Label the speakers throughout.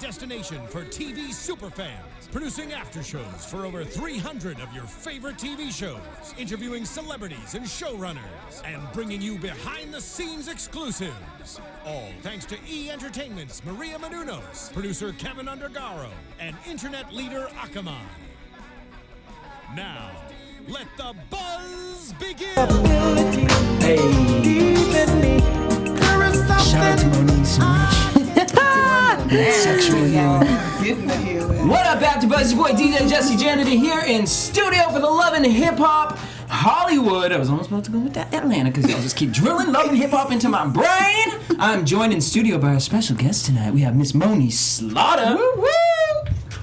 Speaker 1: destination for TV superfans, producing after shows for over 300 of your favorite TV shows, interviewing celebrities and showrunners, and bringing you behind-the-scenes exclusives. All thanks to E! Entertainment's Maria Menounos, producer Kevin Undergaro, and internet leader Akamai. Now, let the buzz begin!
Speaker 2: Hey! Shout out to Moniece What up, AFTERBUZZ? Your boy DJ Jesse Janedy here in studio for the Love and Hip Hop Hollywood. I was almost about to go with that Atlanta because y'all just keep drilling Love and Hip Hop into my brain. I'm joined in studio by our special guest tonight. We have Miss Moniece Slaughter. Woo woo!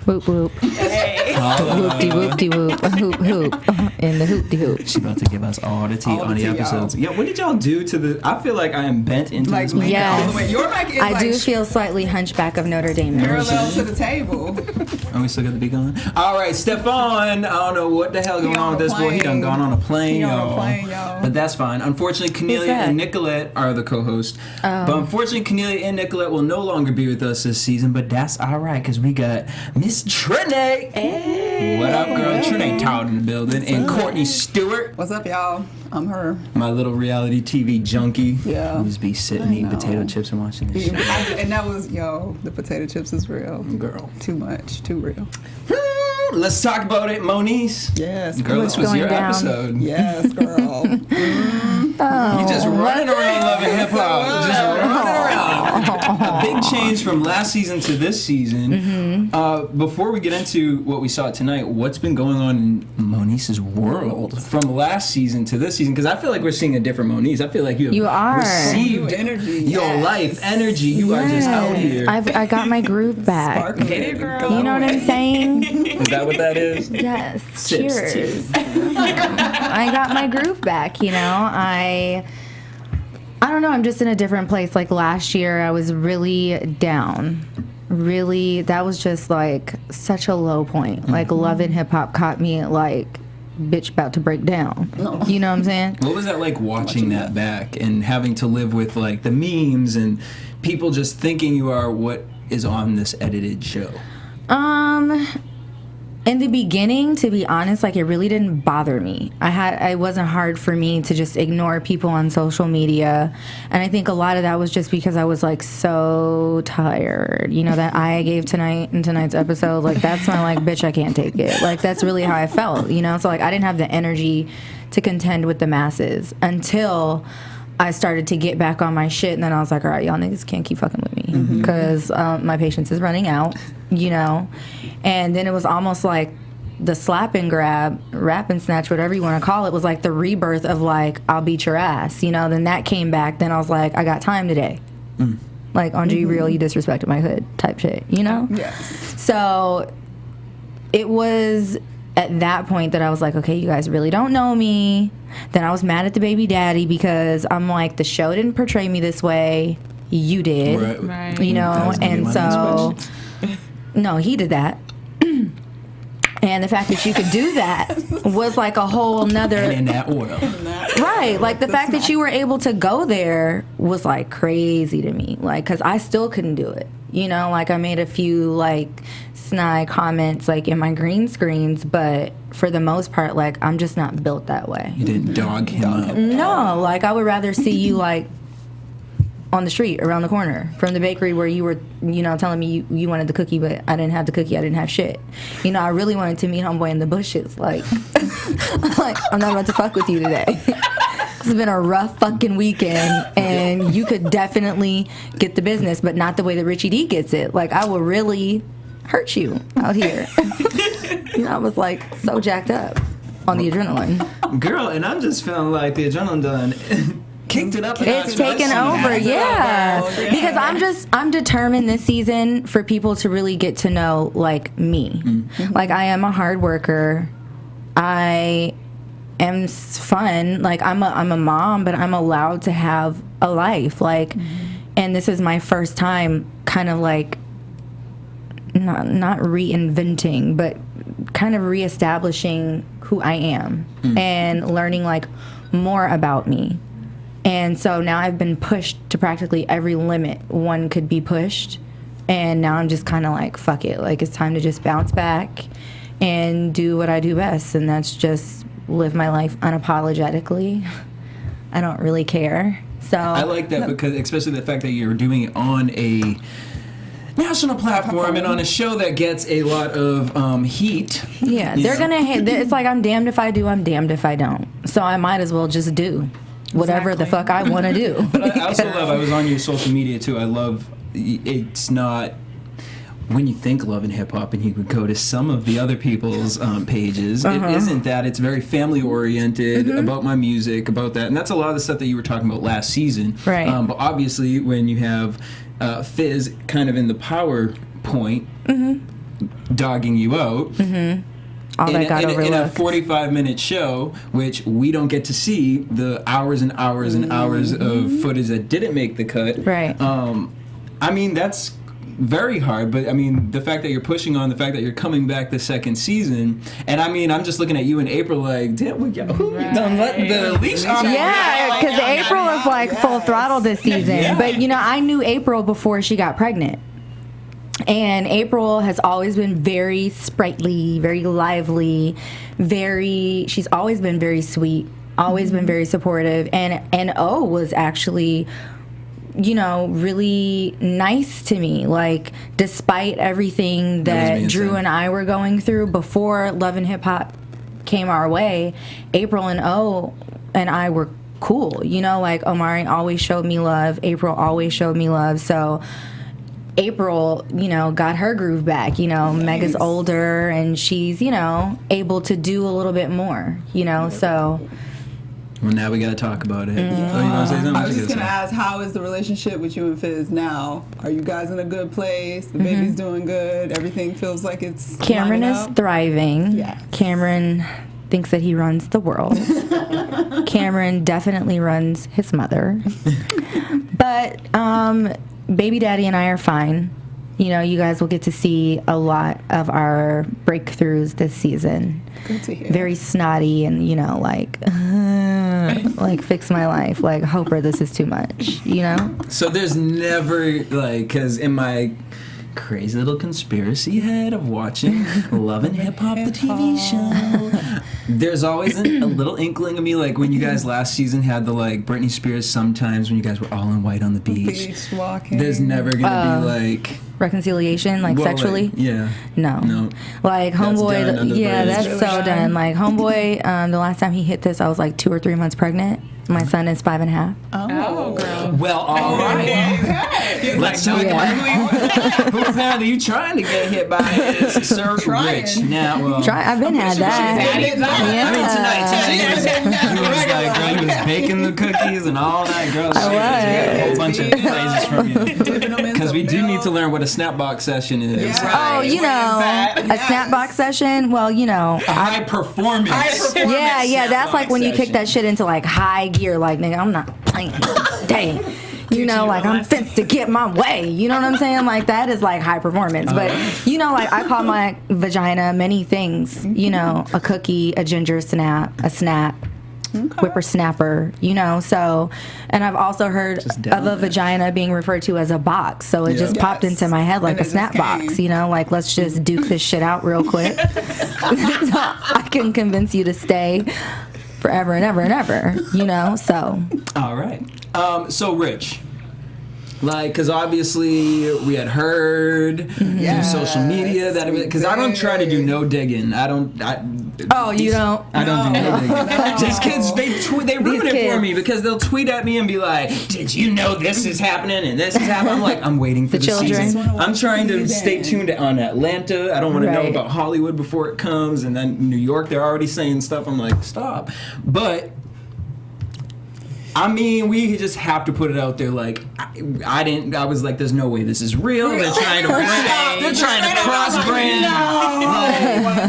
Speaker 3: Whoop whoop. Hey. Whoop-de whoop-de whoop. Hoop hoop. In the hoop-de-hoop.
Speaker 2: She's about to give us all the tea on the episodes. Yeah, what did y'all do to the... I feel like I am bent into this mic.
Speaker 3: Yes.
Speaker 4: All the way. Your mic is
Speaker 3: I do feel slightly Hunchback of Notre Dame.
Speaker 4: parallel to the table.
Speaker 2: Oh, we still got the beat going? All right, Stefan. I don't know what the hell going on with this boy. He done gone on a plane, y'all. But that's fine. Unfortunately, Cornelia and Nicolette are the co-hosts. But unfortunately, Cornelia and Nicolette will no longer be with us this season. But that's all right, because we got Miss Trene.
Speaker 3: Hey.
Speaker 2: What up, girl? Trene Todd in the building. And Courtney Stewart.
Speaker 4: What's up, y'all? I'm her.
Speaker 2: My little reality TV junkie.
Speaker 4: Yeah.
Speaker 2: Who's be sitting eating potato chips and watching this shit.
Speaker 4: And that was, the potato chips is real.
Speaker 2: Girl.
Speaker 4: Too much. Too real.
Speaker 2: Let's talk about it, Moniece.
Speaker 4: Yes.
Speaker 2: Girl, this was your episode.
Speaker 4: Yes, girl.
Speaker 2: You just running around loving hip hop. Just running around. A big change from last season to this season. Before we get into what we saw tonight, what's been going on in Monice's world from last season to this season? Because I feel like we're seeing a different Moniece. I feel like you have received
Speaker 4: energy.
Speaker 2: Your life energy. You are just out here.
Speaker 3: I got my groove back.
Speaker 4: Get it, girl.
Speaker 3: You know what I'm saying?
Speaker 2: Is that what that is?
Speaker 3: Yes.
Speaker 2: Sips,
Speaker 3: Cheers. I got my groove back, I don't know, I'm just in a different place. Like last year I was really down. Really, that was just like such a low point. Like Love and Hip Hop caught me like bitch about to break down. You know what I'm saying?
Speaker 2: What was that like watching that back and having to live with like the memes and people just thinking you are what is on this edited show?
Speaker 3: In the beginning, to be honest, like it really didn't bother me. It wasn't hard for me to just ignore people on social media. And I think a lot of that was just because I was like so tired. That eye I gave tonight in tonight's episode, like that's when like, bitch, I can't take it. Like that's really how I felt, So like I didn't have the energy to contend with the masses until I started to get back on my shit, and then I was like, all right, y'all niggas can't keep fucking with me because my patience is running out, And then it was almost like the slap and grab, rap and snatch, whatever you want to call it, was like the rebirth of like, I'll beat your ass, Then that came back. Then I was like, I got time today. Like, on G Real, you disrespected my hood type shit,
Speaker 4: Yes.
Speaker 3: So it was at that point that I was like, okay, you guys really don't know me. Then I was mad at the baby daddy because I'm like, the show didn't portray me this way. You did.
Speaker 4: Right.
Speaker 3: And so, no, he did that. And the fact that you could do that was like a whole nother...
Speaker 2: And in that order.
Speaker 3: Right. Like, the fact that you were able to go there was, like, crazy to me. Like, because I still couldn't do it. Like, I made a few, like, snide comments, like, in my green screens, but for the most part, like, I'm just not built that way.
Speaker 2: You didn't dog him up.
Speaker 3: No. Like, I would rather see you, like, on the street around the corner from the bakery where you were, telling me you wanted the cookie, but I didn't have the cookie. I didn't have shit. I really wanted to meet homeboy in the bushes. Like, like I'm not about to fuck with you today. It's been a rough fucking weekend, and you could definitely get the business, but not the way that Richie D gets it. Like, I will really hurt you out here. I was like so jacked up on the adrenaline.
Speaker 2: Girl, and I'm just feeling like the adrenaline done. Kicked it up.
Speaker 3: It's taken over, yeah. Because I'm determined this season for people to really get to know like me. Like I am a hard worker. I am fun. Like I'm a mom, but I'm allowed to have a life. Like, and this is my first time, kind of like not reinventing, but kind of reestablishing who I am and learning like more about me. And so now I've been pushed to practically every limit one could be pushed And now I'm just kind of like, fuck it. Like, it's time to just bounce back and do what I do best. And that's just live my life unapologetically. I don't really care. So
Speaker 2: I like that because, especially the fact that you're doing it on a national platform and on a show that gets a lot of heat.
Speaker 3: Yeah, they're going to hit. It's like, I'm damned if I do, I'm damned if I don't. So I might as well just do whatever the fuck I want to do.
Speaker 2: But I also love, I was on your social media too. I love, it's not, when you think love and hip hop and you would go to some of the other people's pages, it isn't that. It's very family oriented, about my music, about that. And that's a lot of the stuff that you were talking about last season.
Speaker 3: Right.
Speaker 2: But obviously when you have Fizz kind of in the PowerPoint dogging you out,
Speaker 3: all that got overlooked.
Speaker 2: In a 45-minute show, which we don't get to see the hours and hours and hours of footage that didn't make the cut.
Speaker 3: Right.
Speaker 2: I mean, that's very hard, but I mean, the fact that you're pushing on, the fact that you're coming back the second season, and I mean, I'm just looking at you in April like, damn, you done let the leash off.
Speaker 3: Yeah, because April is like full throttle this season.
Speaker 2: Yeah.
Speaker 3: But, you know, I knew April before she got pregnant. And April has always been very sprightly, very lively, she's always been very sweet, always been very supportive. And O was actually, you know, really nice to me. Like, despite everything that Drew and I were going through before Love and Hip Hop came our way, April and O and I were cool. You know, like, Omari always showed me love. April always showed me love. So April, you know, got her groove back. You know, nice. Mega's older and she's, you know, able to do a little bit more, you know, so.
Speaker 2: Well, now we got to talk about it. Oh, you want to say something?
Speaker 4: I was just going to ask, how is the relationship with you and Fizz now? Are you guys in a good place? The baby's doing good? Everything feels like it's
Speaker 3: Cameron is thriving.
Speaker 4: Yes.
Speaker 3: Cameron thinks that he runs the world. Cameron definitely runs his mother. But baby daddy and I are fine. You know, you guys will get to see a lot of our breakthroughs this season.
Speaker 4: Good to hear.
Speaker 3: Very snotty and, you know, like fix my life. Like, Hopper, this is too much, you know?
Speaker 2: So there's never, like, because in my crazy little conspiracy head of watching Love and Hip Hop, the TV show, there's always a little inkling of me, like when you guys last season had the, like, Britney Spears Sometimes, when you guys were all in white on the beach.
Speaker 4: Walking.
Speaker 2: There's never gonna be, like,
Speaker 3: reconciliation, like, sexually?
Speaker 2: Like, yeah.
Speaker 3: No. Like, Homeboy, that's
Speaker 2: really
Speaker 3: so done. Like, Homeboy, the last time he hit this, I was like 2 or 3 months pregnant. My son is 5.5.
Speaker 4: Oh, girl.
Speaker 2: Well, all right. Let's talk about who apparently you trying to get hit by is Sir Rich. Now, well,
Speaker 3: I've been had that.
Speaker 2: I mean, tonight, he was like, girl, he was baking the cookies and all that, girl. I was. A whole bunch of phrases from you. Because we do need to learn what a snapbox session is.
Speaker 3: Yeah. Oh, you know, a snapbox session. Well, you know,
Speaker 2: a high performance.
Speaker 3: Yeah. That's like when you kick that shit into like high gear. Like, nigga, I'm not playing. Dang. You know, like, I'm fit to get my way. You know what I'm saying? Like, that is like high performance. But, you know, like, I call my vagina many things. You know, a cookie, a ginger snap, a snap. Okay. Whippersnapper, you know, so, and I've also heard of a vagina being referred to as a box, so it just popped into my head like a snap box, you know, like, let's just duke this shit out real quick so I can convince you to stay forever and ever and ever, you know, so.
Speaker 2: All right. So, Rich, like, because obviously we had heard through social media that, because I don't try to do no digging.
Speaker 3: You don't?
Speaker 2: I don't do no digging. These kids, they ruin it for me because they'll tweet at me and be like, did you know this is happening and this is happening? I'm like, I'm waiting for the season. I'm trying to stay tuned on Atlanta. I don't want to know about Hollywood before it comes. And then New York, they're already saying stuff. I'm like, stop. But I mean, we just have to put it out there. Like, I was like, there's no way this is real. They're trying to cross-brand.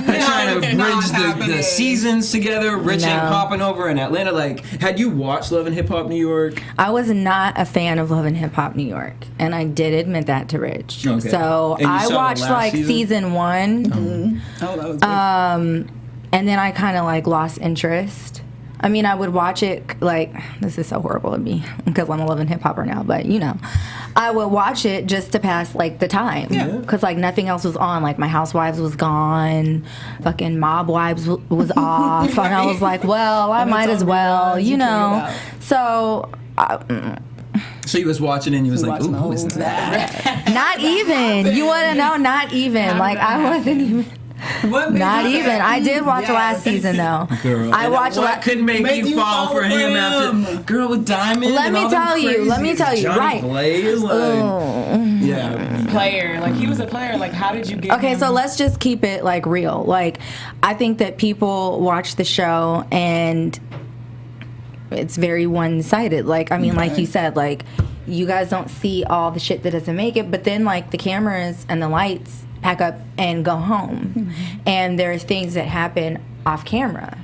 Speaker 2: They're trying to bridge the seasons together. Rich ain't popping over in Atlanta. Like, had you watched Love and Hip Hop New York?
Speaker 3: I was not a fan of Love and Hip Hop New York, and I did admit that to Rich.
Speaker 2: Okay.
Speaker 3: So I watched like season 1.
Speaker 4: Oh, that was good.
Speaker 3: And then I kind of like lost interest. I mean, I would watch it, like, this is so horrible of me because I'm a Love and Hip Hopper now, but, you know. I would watch it just to pass like the time. Because like nothing else was on. Like my Housewives was gone. Fucking Mob Wives was off. And I was like, well, I might as well, you know. So...
Speaker 2: So you was watching it and you was like, ooh, who is that?
Speaker 3: Not even. You want to know? Not even. Like I wasn't even... Not even. I did watch last season though.
Speaker 2: Girl,
Speaker 3: I watched.
Speaker 2: What could make you fall for him after girl with diamonds?
Speaker 3: Let me tell you. Right.
Speaker 2: Blaze,
Speaker 5: player. Like he was a player. Like how did you get?
Speaker 3: Okay,
Speaker 5: him?
Speaker 3: so let's just keep it like real. Like I think that people watch the show and it's very one-sided. Like I mean, like you said, like you guys don't see all the shit that doesn't make it, but then like the cameras and the lights pack up and go home. And there are things that happen off camera.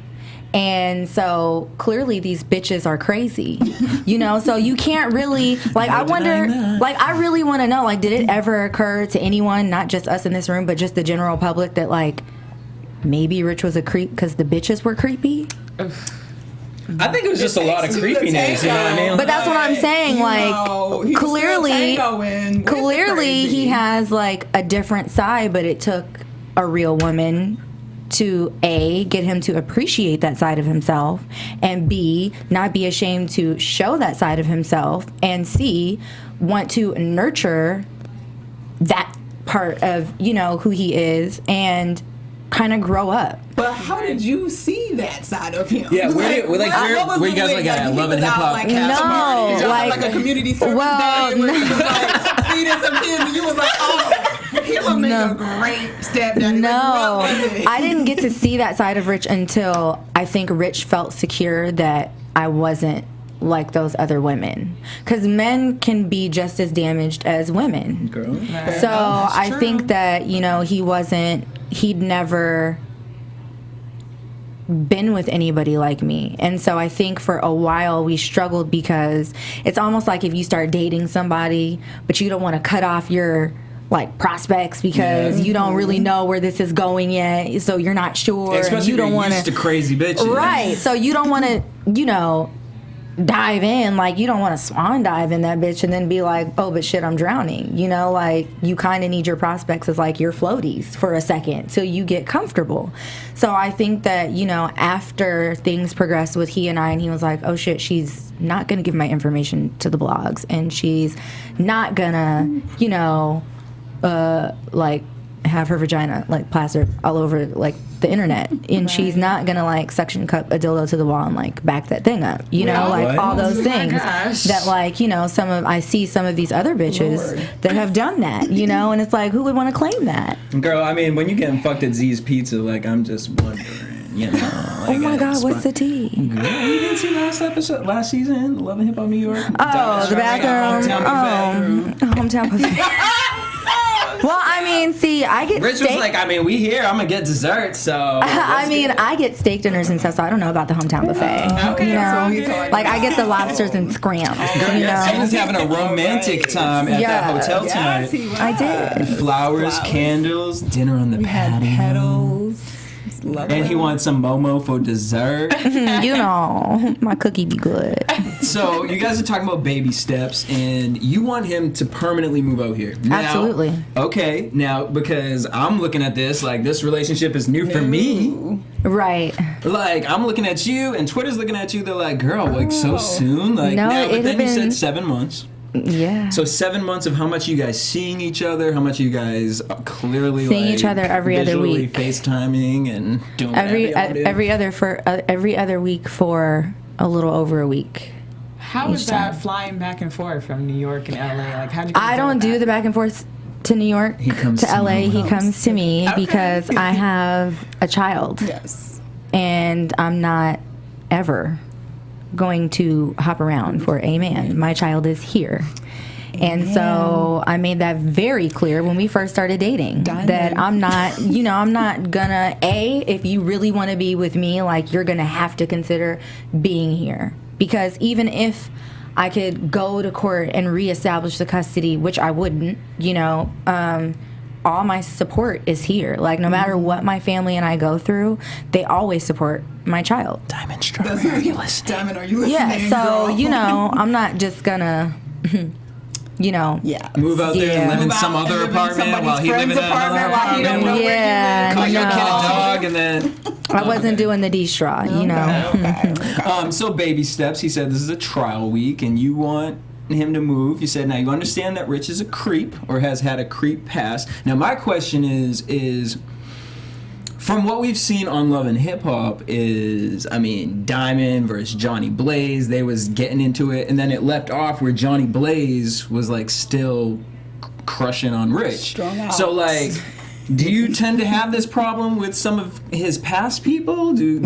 Speaker 3: And so clearly these bitches are crazy, you know, so you can't really like, I wonder, like, I really want to know, like, did it ever occur to anyone, not just us in this room, but just the general public that like maybe Rich was a creep because the bitches were creepy?
Speaker 2: I think it was just a lot of creepiness, you know what I mean?
Speaker 3: But that's what I'm saying, like, clearly he has, like, a different side, but it took a real woman to, A, get him to appreciate that side of himself, and B, not be ashamed to show that side of himself, and C, want to nurture that part of, you know, who he is, and kind of grow up.
Speaker 4: But how did you see that side of him?
Speaker 2: Yeah, where you guys like at Love and Hip Hop?
Speaker 3: No,
Speaker 4: like a community service day where you was like feeding some kids and you was like, oh, he will make a great stepdaddy.
Speaker 3: No, I didn't get to see that side of Rich until I think Rich felt secure that I wasn't like those other women, because men can be just as damaged as women.
Speaker 2: Girl.
Speaker 3: So I think that, you know, he'd never been with anybody like me. And so I think for a while we struggled, because it's almost like if you start dating somebody but you don't want to cut off your like prospects because you don't really know where this is going yet, so you're not sure.
Speaker 2: Especially
Speaker 3: you don't
Speaker 2: want to crazy bitches,
Speaker 3: right? So you don't want to, you know, dive in, like you don't want to swan dive in that bitch and then be like, oh but shit, I'm drowning, you know. Like you kind of need your prospects as like your floaties for a second so you get comfortable. So I think that, you know, after things progressed with he and I, and he was like, oh shit, she's not gonna give my information to the blogs, and she's not gonna, you know, like have her vagina like plastered all over like the internet, and she's not gonna like suction cup a dildo to the wall and like back that thing up, you know, like all those things that, like, you know, I see some of these other bitches that have done that, you know, and it's like, who would want to claim that?
Speaker 2: Girl, I mean, when you getting fucked at Z's Pizza, like, I'm just wondering, you know. Like,
Speaker 3: oh my God, what's the tea?
Speaker 2: Girl, you didn't see last season, Love and Hip Hop New York?
Speaker 3: Oh, the bathroom. Hometown buffet. Well, I mean, see, I get
Speaker 2: Rich
Speaker 3: steak.
Speaker 2: was like, I mean, we here, I'm gonna get dessert, so.
Speaker 3: I mean, I get steak dinners and stuff, so I don't know about the hometown buffet.
Speaker 4: Okay,
Speaker 3: you know, like I get the lobsters and scram. You know,
Speaker 2: she was having a romantic time at that hotel tonight.
Speaker 3: I did.
Speaker 2: Flowers, candles, dinner on the patio.
Speaker 4: Petals.
Speaker 2: And he wants some Momo for dessert.
Speaker 3: You know, my cookie be good.
Speaker 2: So you guys are talking about baby steps, and you want him to permanently move out here. Now,
Speaker 3: absolutely.
Speaker 2: Okay, now because I'm looking at this, like this relationship is new for me.
Speaker 3: Right.
Speaker 2: Like I'm looking at you, and Twitter's looking at you. They're like, "Girl, like so soon?" Like,
Speaker 3: no,
Speaker 2: now, but then you said
Speaker 3: been
Speaker 2: 7 months.
Speaker 3: Yeah.
Speaker 2: So 7 months of how much you guys seeing each other, how much you guys clearly
Speaker 3: seeing each other every other week,
Speaker 2: FaceTiming and doing
Speaker 3: every other week for a little over a week.
Speaker 5: How is that flying back and forth from New York and LA? Like, how do you?
Speaker 3: I don't do the back and forth to New York to LA. He comes to me because I have a child.
Speaker 4: Yes.
Speaker 3: And I'm not ever going to hop around for a man. My child is here. And so I made that very clear when we first started dating, that I'm not, you know, I'm not gonna, if you really want to be with me, like, you're gonna have to consider being here. Because even if I could go to court and reestablish the custody, which I wouldn't, you know, all my support is here. Like, no matter what my family and I go through, they always support my child.
Speaker 2: Diamond Strawberry, are you listening?
Speaker 4: Diamond, are you listening?
Speaker 3: Yeah, so,
Speaker 4: girl?
Speaker 3: you know, I'm not just gonna, you know.
Speaker 4: Yeah.
Speaker 2: Move out there and live in some other apartment while he lived in another apartment. Call your kid a dog and then...
Speaker 3: I wasn't doing the D-straw, you know.
Speaker 4: Okay.
Speaker 2: So baby steps. He said this is a trial week and you want him to move. You said now you understand that Rich is a creep or has had a creep past. Now my question is from what we've seen on Love and Hip Hop is, I mean, Diamond versus Johnny Blaze, they was getting into it and then it left off where Johnny Blaze was like still crushing on Rich.
Speaker 4: Strung out.
Speaker 2: So like, do you tend to have this problem with some of his past people? Do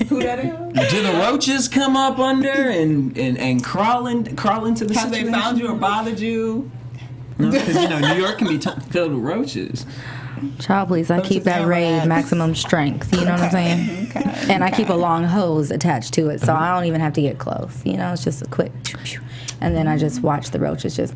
Speaker 4: Who that is?
Speaker 2: do the roaches come up under and crawl into the
Speaker 4: Have
Speaker 2: situation?
Speaker 4: they found you or bothered you?
Speaker 2: No, because New York can be filled with roaches.
Speaker 3: Child, please, I keep that raid maximum strength. You know what I'm saying?
Speaker 4: Okay.
Speaker 3: And I keep a long hose attached to it, so I don't even have to get close. You know, it's just a quick, and then I just watch the roaches just,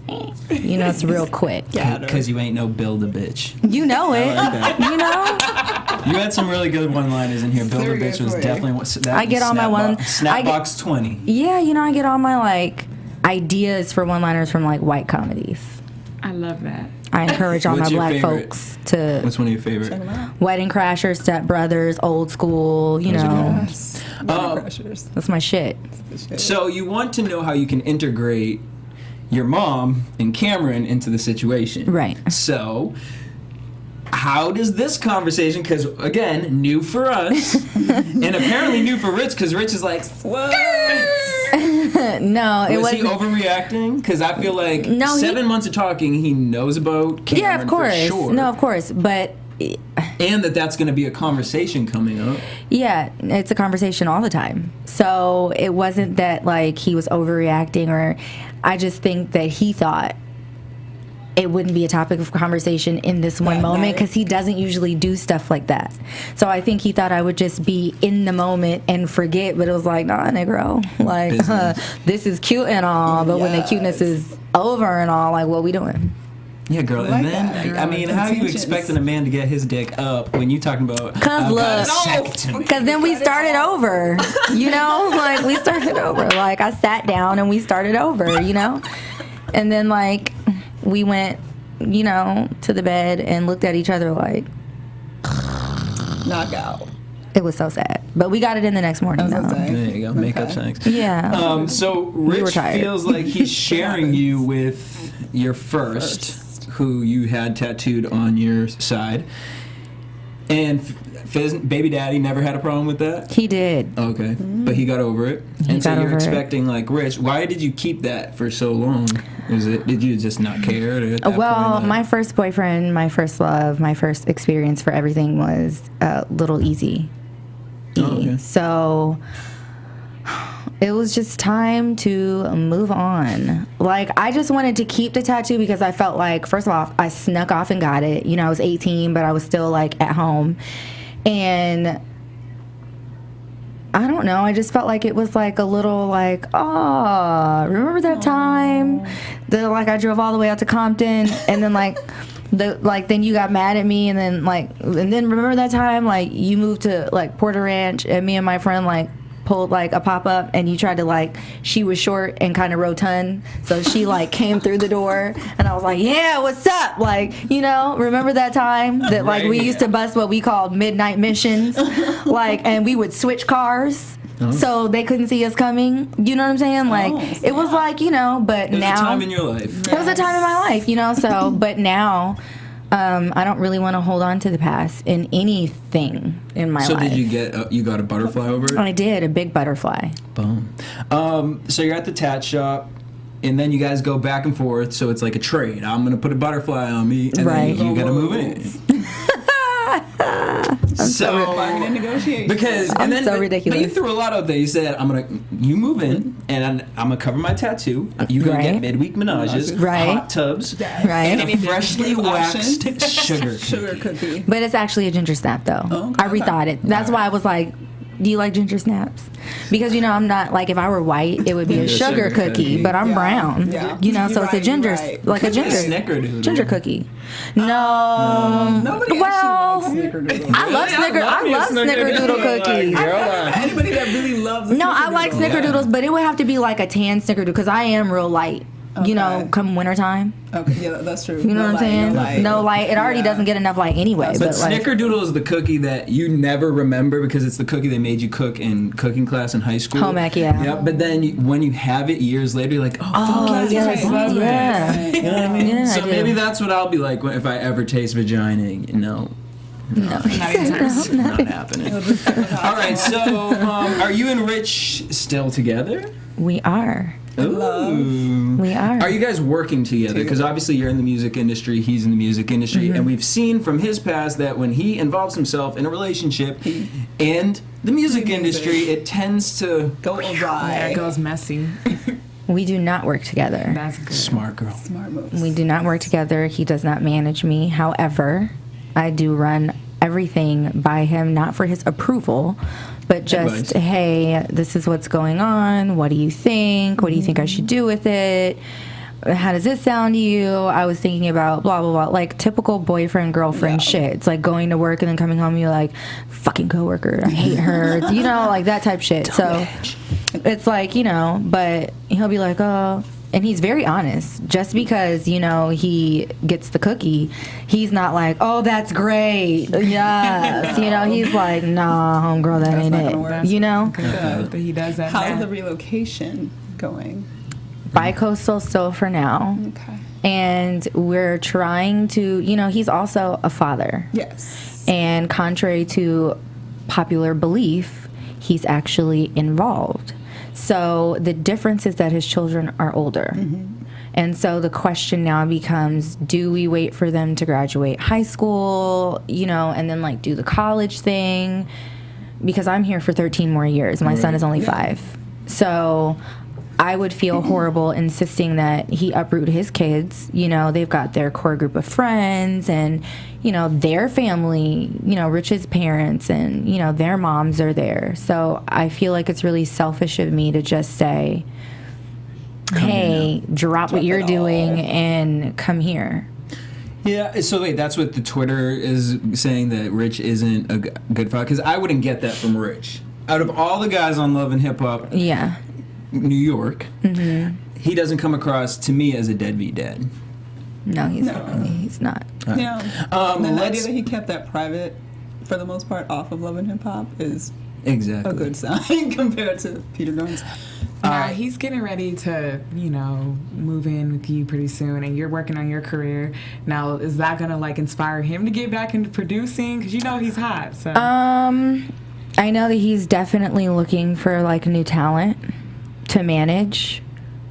Speaker 3: you know, it's real quick.
Speaker 2: Because you ain't no build a bitch.
Speaker 3: You know it.
Speaker 2: I like that.
Speaker 3: You know.
Speaker 2: You had some really good one-liners in here. Build a bitch was
Speaker 4: Seriously.
Speaker 2: definitely what. That
Speaker 3: I get
Speaker 2: was
Speaker 3: all my
Speaker 2: Snapbox 20.
Speaker 3: Yeah, you know, I get all my like ideas for one-liners from like white comedies.
Speaker 5: I love that.
Speaker 3: I encourage all my
Speaker 2: What's your
Speaker 3: black
Speaker 2: favorite?
Speaker 3: folks to
Speaker 2: What's one of your favorite?
Speaker 3: Wedding Crashers, Step Brothers, Old School. You
Speaker 2: Those are
Speaker 3: know,
Speaker 2: good
Speaker 4: Yes. Crushers.
Speaker 3: that's my shit.
Speaker 2: So you want to know how you can integrate your mom and Cameron into the situation.
Speaker 3: Right.
Speaker 2: So how does this conversation, because again, new for us, and apparently new for Rich, because Rich is like,
Speaker 4: What?
Speaker 3: No, it
Speaker 2: was he
Speaker 3: wasn't.
Speaker 2: overreacting? Because I feel like
Speaker 3: No,
Speaker 2: 7 months of talking, he knows about Cameron
Speaker 3: Yeah, of course.
Speaker 2: for sure.
Speaker 3: No, of course. But
Speaker 2: And that's going to be a conversation coming up.
Speaker 3: yeah, it's a conversation all the time. So it wasn't that like he was overreacting, or I just think that he thought it wouldn't be a topic of conversation in this one moment because he doesn't usually do stuff like that. So I think he thought I would just be in the moment and forget, but it was like, nah, Negro, like this is cute and all, but when the cuteness is over and all, like, what we doing?
Speaker 2: Yeah, girl.
Speaker 4: like
Speaker 2: And then,
Speaker 4: that.
Speaker 2: I mean, how are you
Speaker 4: Confrontations.
Speaker 2: expecting a man to get his dick up when you talking about?
Speaker 3: Cause look, because then we started over, you know, like we started over. Like I sat down and we started over, you know, and then like we went, you know, to the bed and looked at each other like
Speaker 4: Knockout.
Speaker 3: it was so sad. But we got it in the next morning.
Speaker 4: I was
Speaker 3: though.
Speaker 4: gonna say.
Speaker 2: There you go, makeup sex.
Speaker 3: Yeah.
Speaker 2: So
Speaker 3: were
Speaker 2: Rich
Speaker 3: tired.
Speaker 2: feels like he's sharing you with your first, who you had tattooed on your side. And Fizz, baby daddy, never had a problem with that?
Speaker 3: He did.
Speaker 2: Okay, but he got over it. And so
Speaker 3: got
Speaker 2: you're
Speaker 3: over it.
Speaker 2: expecting, like, Rich, why did you keep that for so long? Did you just not care? At that
Speaker 3: Well,
Speaker 2: point,
Speaker 3: my first boyfriend, my first love, my first experience for everything was Little Easy.
Speaker 2: Oh, okay.
Speaker 3: So it was just time to move on. Like, I just wanted to keep the tattoo because I felt like, first of all, I snuck off and got it. You know, I was 18, but I was still, like, at home. And I don't know, I just felt like it was, like, a little, like, oh, remember that time? That, like, I drove all the way out to Compton, and then, like... then you got mad at me, and then remember that time, like, you moved to, like, Porter Ranch, and me and my friend, like, pulled, like, a pop-up, and you tried to, like, she was short and kind of rotund, so she, like, came through the door, and I was like, yeah, what's up? Like, you know, remember that time that, like, we used to bust what we called midnight missions, like, and we would switch cars. So they couldn't see us coming. You know what I'm saying? Like, it was like, you know, but
Speaker 2: it was
Speaker 3: now...
Speaker 2: a time in your life.
Speaker 3: It was a time in my life, you know, so, but now, I don't really want to hold on to the past in anything in my life.
Speaker 2: So did you get, you got a butterfly over it?
Speaker 3: I did, a big butterfly.
Speaker 2: Boom. So you're at the tat shop, and then you guys go back and forth, so it's like a trade. I'm going to put a butterfly on me, and
Speaker 3: Right.
Speaker 2: then you got to move in.
Speaker 4: Bargaining and negotiation.
Speaker 2: Because
Speaker 3: I'm
Speaker 2: and then
Speaker 3: so ridiculous.
Speaker 2: But you threw a lot out there. You said you move in, and I'm gonna cover my tattoo. You gonna get
Speaker 3: Right.
Speaker 2: midweek menages,
Speaker 3: Right.
Speaker 2: hot tubs,
Speaker 3: Right.
Speaker 2: and a freshly waxed
Speaker 4: Options.
Speaker 2: sugar.
Speaker 4: Sugar cookie.
Speaker 3: But it's actually a ginger snap, though.
Speaker 4: Oh, okay.
Speaker 3: I rethought it. That's why I was like, do you like ginger snaps? Because, you know, I'm not, like, if I were white, it would be a sugar cookie, but I'm
Speaker 4: Yeah.
Speaker 3: brown.
Speaker 4: Yeah.
Speaker 3: You know, so
Speaker 4: You're
Speaker 3: it's a
Speaker 4: right,
Speaker 3: ginger,
Speaker 4: you're right.
Speaker 3: like a
Speaker 2: Could be a
Speaker 3: ginger.
Speaker 2: snickerdoodle.
Speaker 3: Ginger cookie. No.
Speaker 4: Nobody
Speaker 3: Well,
Speaker 4: actually likes snickerdoodle.
Speaker 3: I love snickerdoodle cookies.
Speaker 4: Anybody that really loves
Speaker 3: No, I like snickerdoodles, but it would have to be like a tan snickerdoodle because I am real light. you know, come wintertime.
Speaker 4: Okay, yeah, that's true.
Speaker 3: You know what I'm saying? No light. It already doesn't get enough light anyway.
Speaker 2: But
Speaker 3: like,
Speaker 2: Snickerdoodle is the cookie that you never remember because it's the cookie they made you cook in cooking class in high school.
Speaker 3: Home ec, yeah.
Speaker 2: Yep, but then when you have it years later, you're like, fuck
Speaker 3: yes, yeah.
Speaker 2: You know what I mean?
Speaker 3: Yeah,
Speaker 2: so
Speaker 3: I do.
Speaker 2: maybe that's what I'll be like if I ever taste vagina. No,
Speaker 5: Not
Speaker 2: happening. All right, so are you and Rich still together?
Speaker 3: We are.
Speaker 2: Ooh.
Speaker 3: We are.
Speaker 2: Are you guys working together? Because obviously you're in the music industry, he's in the music industry, and we've seen from his past that when he involves himself in a relationship and the music industry, it tends to
Speaker 4: go awry.
Speaker 5: Yeah, it goes messy.
Speaker 3: We do not work together.
Speaker 5: That's good.
Speaker 2: Smart girl.
Speaker 4: Smart moves.
Speaker 3: We do not work together. He does not manage me. However, I do run everything by him, not for his approval, but just, hey, this is what's going on. What do you think? What do you think I should do with it? How does this sound to you? I was thinking about blah, blah, blah. Like typical boyfriend, girlfriend shit. It's like going to work and then coming home and you're like, fucking coworker, I hate her. You know, like that type shit. So it's like, you know, but he'll be like, oh. And he's very honest. Just because, you know, he gets the cookie, he's not like, oh, that's great. Yes. You know, he's like, nah, homegirl, that ain't it. You know?
Speaker 5: Good that he does that.
Speaker 4: How's the relocation going?
Speaker 3: Bi-coastal still for now.
Speaker 4: Okay.
Speaker 3: And we're trying to, you know, he's also a father.
Speaker 4: Yes.
Speaker 3: And contrary to popular belief, he's actually involved. So the difference is that his children are older. And so the question now becomes, do we wait for them to graduate high school, you know, and then like do the college thing? Because I'm here for 13 more years. My son is only 5. So I would feel horrible insisting that he uproot his kids. You know, they've got their core group of friends and, you know, their family, you know, Rich's parents and, you know, their moms are there. So I feel like it's really selfish of me to just say, hey, drop what you're doing and come here.
Speaker 2: Yeah, so wait, that's what the Twitter is saying, that Rich isn't a good father? Because I wouldn't get that from Rich. Out of all the guys on Love and Hip Hop,
Speaker 3: Yeah.
Speaker 2: New York, he doesn't come across to me as a deadbeat dad.
Speaker 3: No, he's not.
Speaker 4: Yeah. The idea that he kept that private, for the most part, off of Love and Hip Hop is
Speaker 2: Exactly.
Speaker 4: a good sign compared to Peter Guns.
Speaker 5: He's getting ready to, you know, move in with you pretty soon, and you're working on your career. Now, is that going to, like, inspire him to get back into producing? Because you know he's hot, so.
Speaker 3: I know that he's definitely looking for, like, new talent to manage.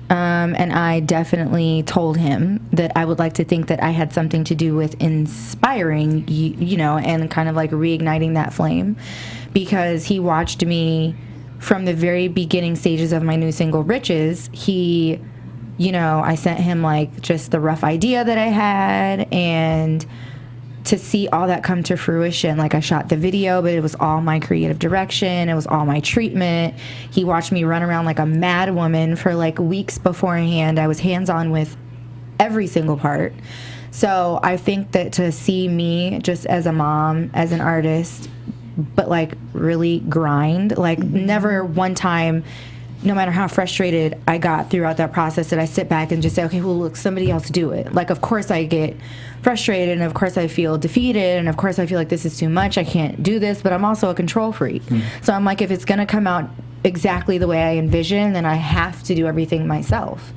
Speaker 3: And I definitely told him that I would like to think that I had something to do with inspiring, you know, and kind of like reigniting that flame, because he watched me from the very beginning stages of my new single, Riches. He, you know, I sent him like just the rough idea that I had, and to see all that come to fruition, like I shot the video, but it was all my creative direction. It was all my treatment. He watched me run around like a mad woman for like weeks beforehand. I was hands-on with every single part. So I think that to see me just as a mom, as an artist, but like really grind, like never one time, no matter how frustrated I got throughout that process, did I sit back and just say, okay, well, look, somebody else do it. Like, of course I get frustrated, and of course I feel defeated, and of course I feel like this is too much, I can't do this, but I'm also a control freak. So I'm like, if it's going to come out exactly the way I envision, then I have to do everything myself.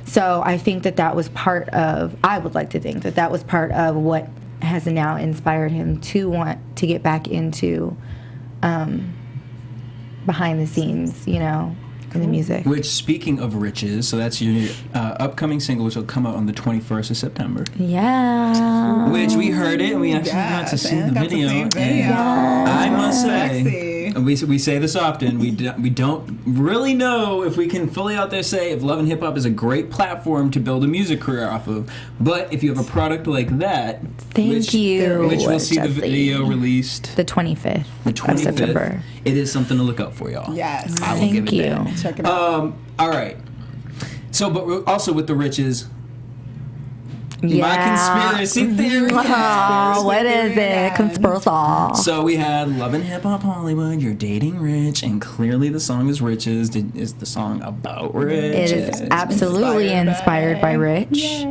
Speaker 3: So I think that that was part of, I would like to think that that was part of what has now inspired him to want to get back into behind the scenes, you know, in the music.
Speaker 2: Which, speaking of Riches, so that's your upcoming single, which will come out on the 21st of September.
Speaker 3: Yeah.
Speaker 2: Which we heard it, and we actually got to see the video. And I must say, we say this often, we don't really know if we can fully out there say if Love and Hip Hop is a great platform to build a music career off of. But if you have a product like that,
Speaker 3: Thank you,
Speaker 2: which we'll see
Speaker 3: Jesse.
Speaker 2: the video released
Speaker 3: The 25th of September.
Speaker 2: It is something to look out for, y'all.
Speaker 4: Yes.
Speaker 2: I will
Speaker 3: Thank
Speaker 2: give it
Speaker 3: you.
Speaker 2: that.
Speaker 4: Check it out.
Speaker 2: All right. So, but also with the Riches, My conspiracy theory.
Speaker 3: Oh, what is it? Conspiracy.
Speaker 2: So we had Love and Hip Hop Hollywood, You're Dating Rich, and clearly the song is Riches. Is the song about Rich?
Speaker 3: It is absolutely inspired by Rich.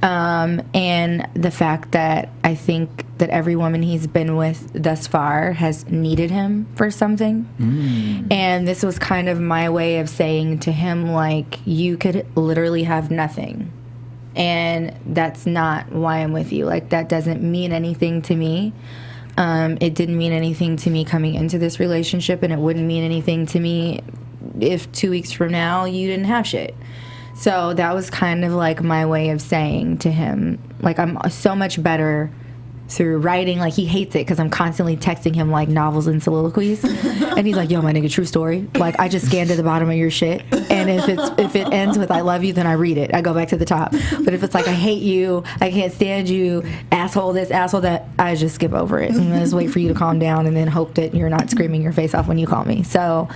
Speaker 3: And the fact that I think that every woman he's been with thus far has needed him for something. And this was kind of my way of saying to him, like, you could literally have nothing. And that's not why I'm with you. Like, that doesn't mean anything to me. It didn't mean anything to me coming into this relationship, and it wouldn't mean anything to me if 2 weeks from now you didn't have shit. So that was kind of like my way of saying to him, like, I'm so much better through writing. Like, he hates it because I'm constantly texting him like novels and soliloquies, and he's like, yo, my nigga, true story, like, I just scanned to the bottom of your shit, and if it ends with I love you, then I read it, I go back to the top. But if it's like I hate you, I can't stand you, asshole this, asshole that, I just skip over it and just wait for you to calm down and then hope that you're not screaming your face off when you call me. So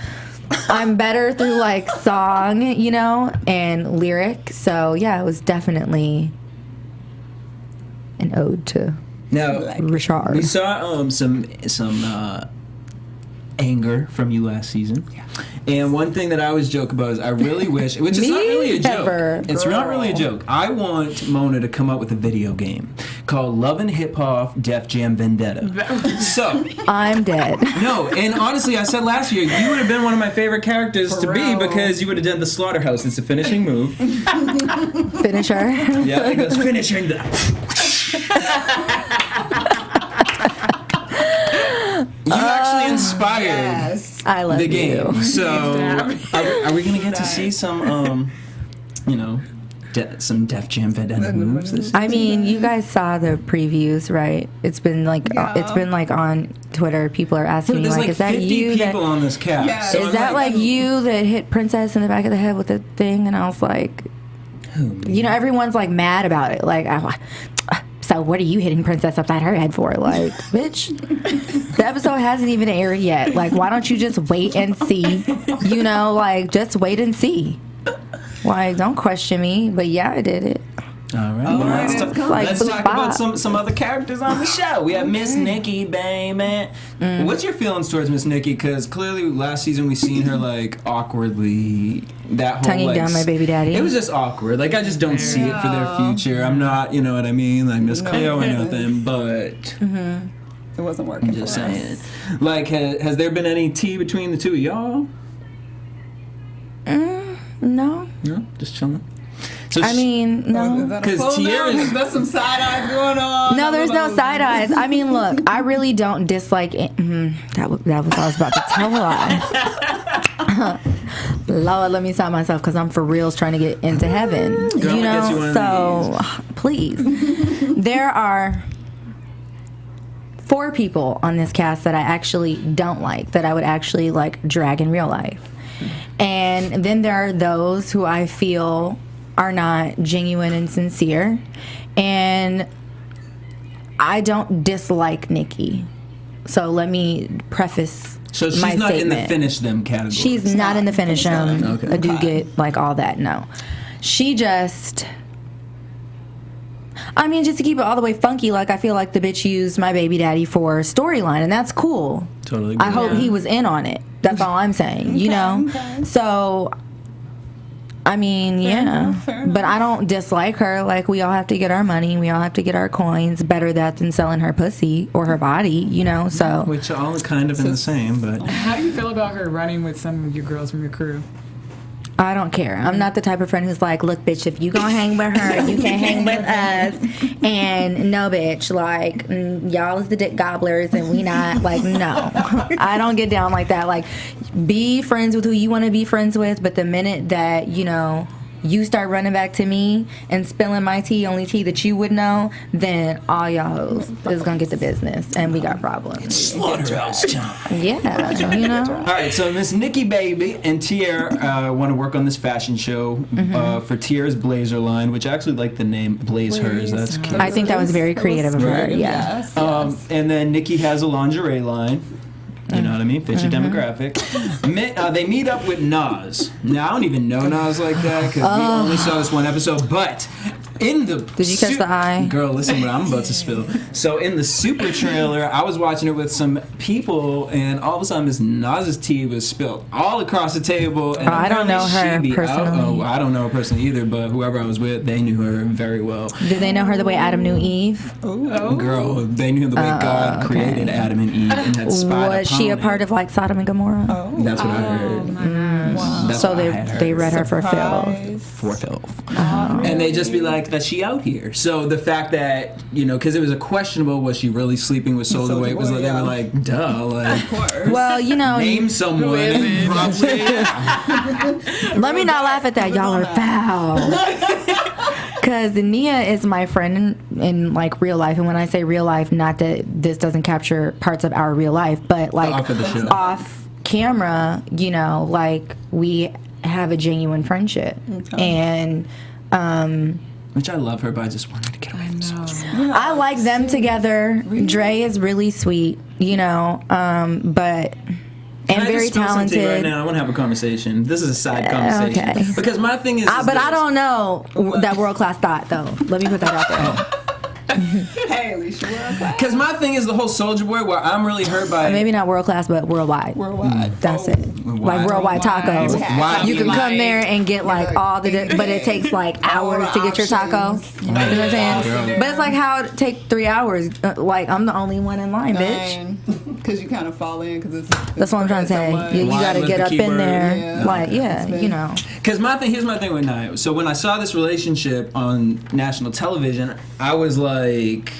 Speaker 3: I'm better through like song, you know, and lyric. So yeah, it was definitely an ode to Richard.
Speaker 2: We saw some anger from you last season. Yeah. And one thing that I always joke about is I really wish, which is not really a joke. It's not really a joke. I want Mona to come up with a video game called Love and Hip Hop Def Jam Vendetta. So
Speaker 3: I'm dead.
Speaker 2: No, and honestly, I said last year you would have been one of my favorite characters to be because you would have done the slaughterhouse. It's a finishing move.
Speaker 3: Finisher.
Speaker 2: Yeah, it goes finishing the. You actually inspired
Speaker 3: I love
Speaker 2: the game.
Speaker 3: you.
Speaker 2: So, are we going to get to see some, some Def Jam Vendetta moves this
Speaker 3: I mean, you guys saw the previews, right? It's been like on Twitter. People are asking me, like, is that
Speaker 2: 50
Speaker 3: you?
Speaker 2: People on this cast.
Speaker 4: Yeah.
Speaker 2: So
Speaker 3: Is that like you that hit Princess in the back of the head with the thing? And I was like, you know, everyone's like mad about it. Like, so what are you hitting Princess upside her head for? Like, bitch, the episode hasn't even aired yet. Like, why don't you just wait and see? You know, like, just wait and see. Like, don't question me. But yeah, I did it.
Speaker 2: All right. Let's talk about some other characters on the show. We have Miss Nikki, baby. What's your feelings towards Miss Nikki? Because clearly last season we seen her like awkwardly that whole
Speaker 3: tonguing down my baby daddy.
Speaker 2: It was just awkward. Like I just don't see it for their future. I'm not, you know what I mean, like Miss Cleo or nothing, but
Speaker 4: it wasn't working.
Speaker 2: I'm just saying. Like, has there been any tea between the two of y'all?
Speaker 3: No.
Speaker 2: No, just chilling. So
Speaker 3: I mean, no.
Speaker 2: Because Tierra's...
Speaker 4: There's some side eyes going on.
Speaker 3: No, there's no side eyes. I mean, look, I really don't dislike it. That was what I was about to tell her. Lord, let me stop myself because I'm for reals trying to get into heaven.
Speaker 2: Girl,
Speaker 3: you know, so please. There are 4 people on this cast that I actually don't like, that I would actually like drag in real life. And then there are those who I feel are not genuine and sincere, and I don't dislike Nikki. So let me preface
Speaker 2: so she's
Speaker 3: my
Speaker 2: not
Speaker 3: statement.
Speaker 2: in the finish them category.
Speaker 3: She's not in the finish them.
Speaker 2: Okay.
Speaker 3: I do get like all that. No, she just. I mean, just to keep it all the way funky, like I feel like the bitch used my baby daddy for storyline, and that's cool.
Speaker 2: Totally.
Speaker 3: I hope he was in on it. That's all I'm saying. You know.
Speaker 4: Okay.
Speaker 3: So. I mean, fair enough. But I don't dislike her. Like, we all have to get our money. We all have to get our coins. Better that than selling her pussy or her body, you know, so.
Speaker 2: Which all are kind of in the same, but.
Speaker 5: How do you feel about her running with some of your girls from your crew?
Speaker 3: I don't care. I'm not the type of friend who's like, look, bitch, if you gonna hang with her, you can hang with us. And no, bitch, like, y'all is the dick gobblers and we not. Like, no. I don't get down like that. Like, be friends with who you want to be friends with, but the minute that, you know, you start running back to me and spilling my tea, only tea that you would know, then all y'all hoes is gonna get the business, and we got problems.
Speaker 2: Slaughterhouse time.
Speaker 3: Yeah, you know.
Speaker 2: All right, so Miss Nikki Baby and Tierra want to work on this fashion show for Tierra's blazer line, which I actually like the name Blaze Hers. That's cute.
Speaker 3: I think that was very creative of her. Yeah.
Speaker 4: Yes,
Speaker 2: and then Nikki has a lingerie line. You know what I mean? Fit your demographic. They meet up with Nas. Now, I don't even know Nas like that because we only saw this one episode. But in the
Speaker 3: Did you catch the eye?
Speaker 2: Girl, listen what I'm about to spill. So in the Super trailer, I was watching it with some people, and all of a sudden this Nas's tea was spilled all across the table. And
Speaker 3: I don't know her personally.
Speaker 2: I don't know her personally either, but whoever I was with, they knew her very well.
Speaker 3: Did they know her the way Adam knew Eve?
Speaker 2: Girl, they knew the way God created Adam and Eve and had spied
Speaker 3: Was she a part of like Sodom and Gomorrah?
Speaker 2: That's what I heard.
Speaker 4: Wow.
Speaker 2: That's
Speaker 3: So
Speaker 2: what I had heard.
Speaker 3: they read her for filth.
Speaker 2: For filth. And they just be like, that she out here. So the fact that, because it was a questionable, was she really sleeping with Soulja Boy? It was like, they were like, duh. Like,
Speaker 4: Of course.
Speaker 3: Well,
Speaker 2: name someone. Probably.
Speaker 3: let me not laugh at that. Y'all are foul. Because Nia is my friend in like real life, and when I say real life, not that this doesn't capture parts of our real life, but like
Speaker 2: Off of the show.
Speaker 3: off camera, like we have a genuine friendship, and
Speaker 2: Which I love her, but I just want her to get away from Soulja Boy.
Speaker 3: I like them together. Dre is really sweet, but. And very
Speaker 2: spill some tea
Speaker 3: talented.
Speaker 2: right now? I want to have a conversation. This is a side conversation.
Speaker 3: Okay.
Speaker 2: Because my thing is
Speaker 3: But I don't know that world class thought though. Let me put that out there.
Speaker 4: Hey, Alicia, world class.
Speaker 2: Because my thing is the whole Soulja Boy, where I'm really hurt by.
Speaker 3: Maybe not world class, but worldwide.
Speaker 4: Worldwide.
Speaker 3: That's it. Like worldwide tacos.
Speaker 2: Why?
Speaker 3: You can come there and get like all the, but it takes like hours to get your taco. You know what I'm saying? But it's like how it take 3 hours. Like I'm the only one in line, bitch.
Speaker 4: Because you kind of fall in. Because
Speaker 3: That's what I'm trying to say. You
Speaker 2: Wine
Speaker 3: got to
Speaker 2: was
Speaker 3: get
Speaker 2: the
Speaker 3: up
Speaker 2: key
Speaker 3: in
Speaker 2: word.
Speaker 3: there.
Speaker 4: Yeah.
Speaker 3: Like
Speaker 2: Because here's my thing with Nia. So when I saw this relationship on national television, I was like,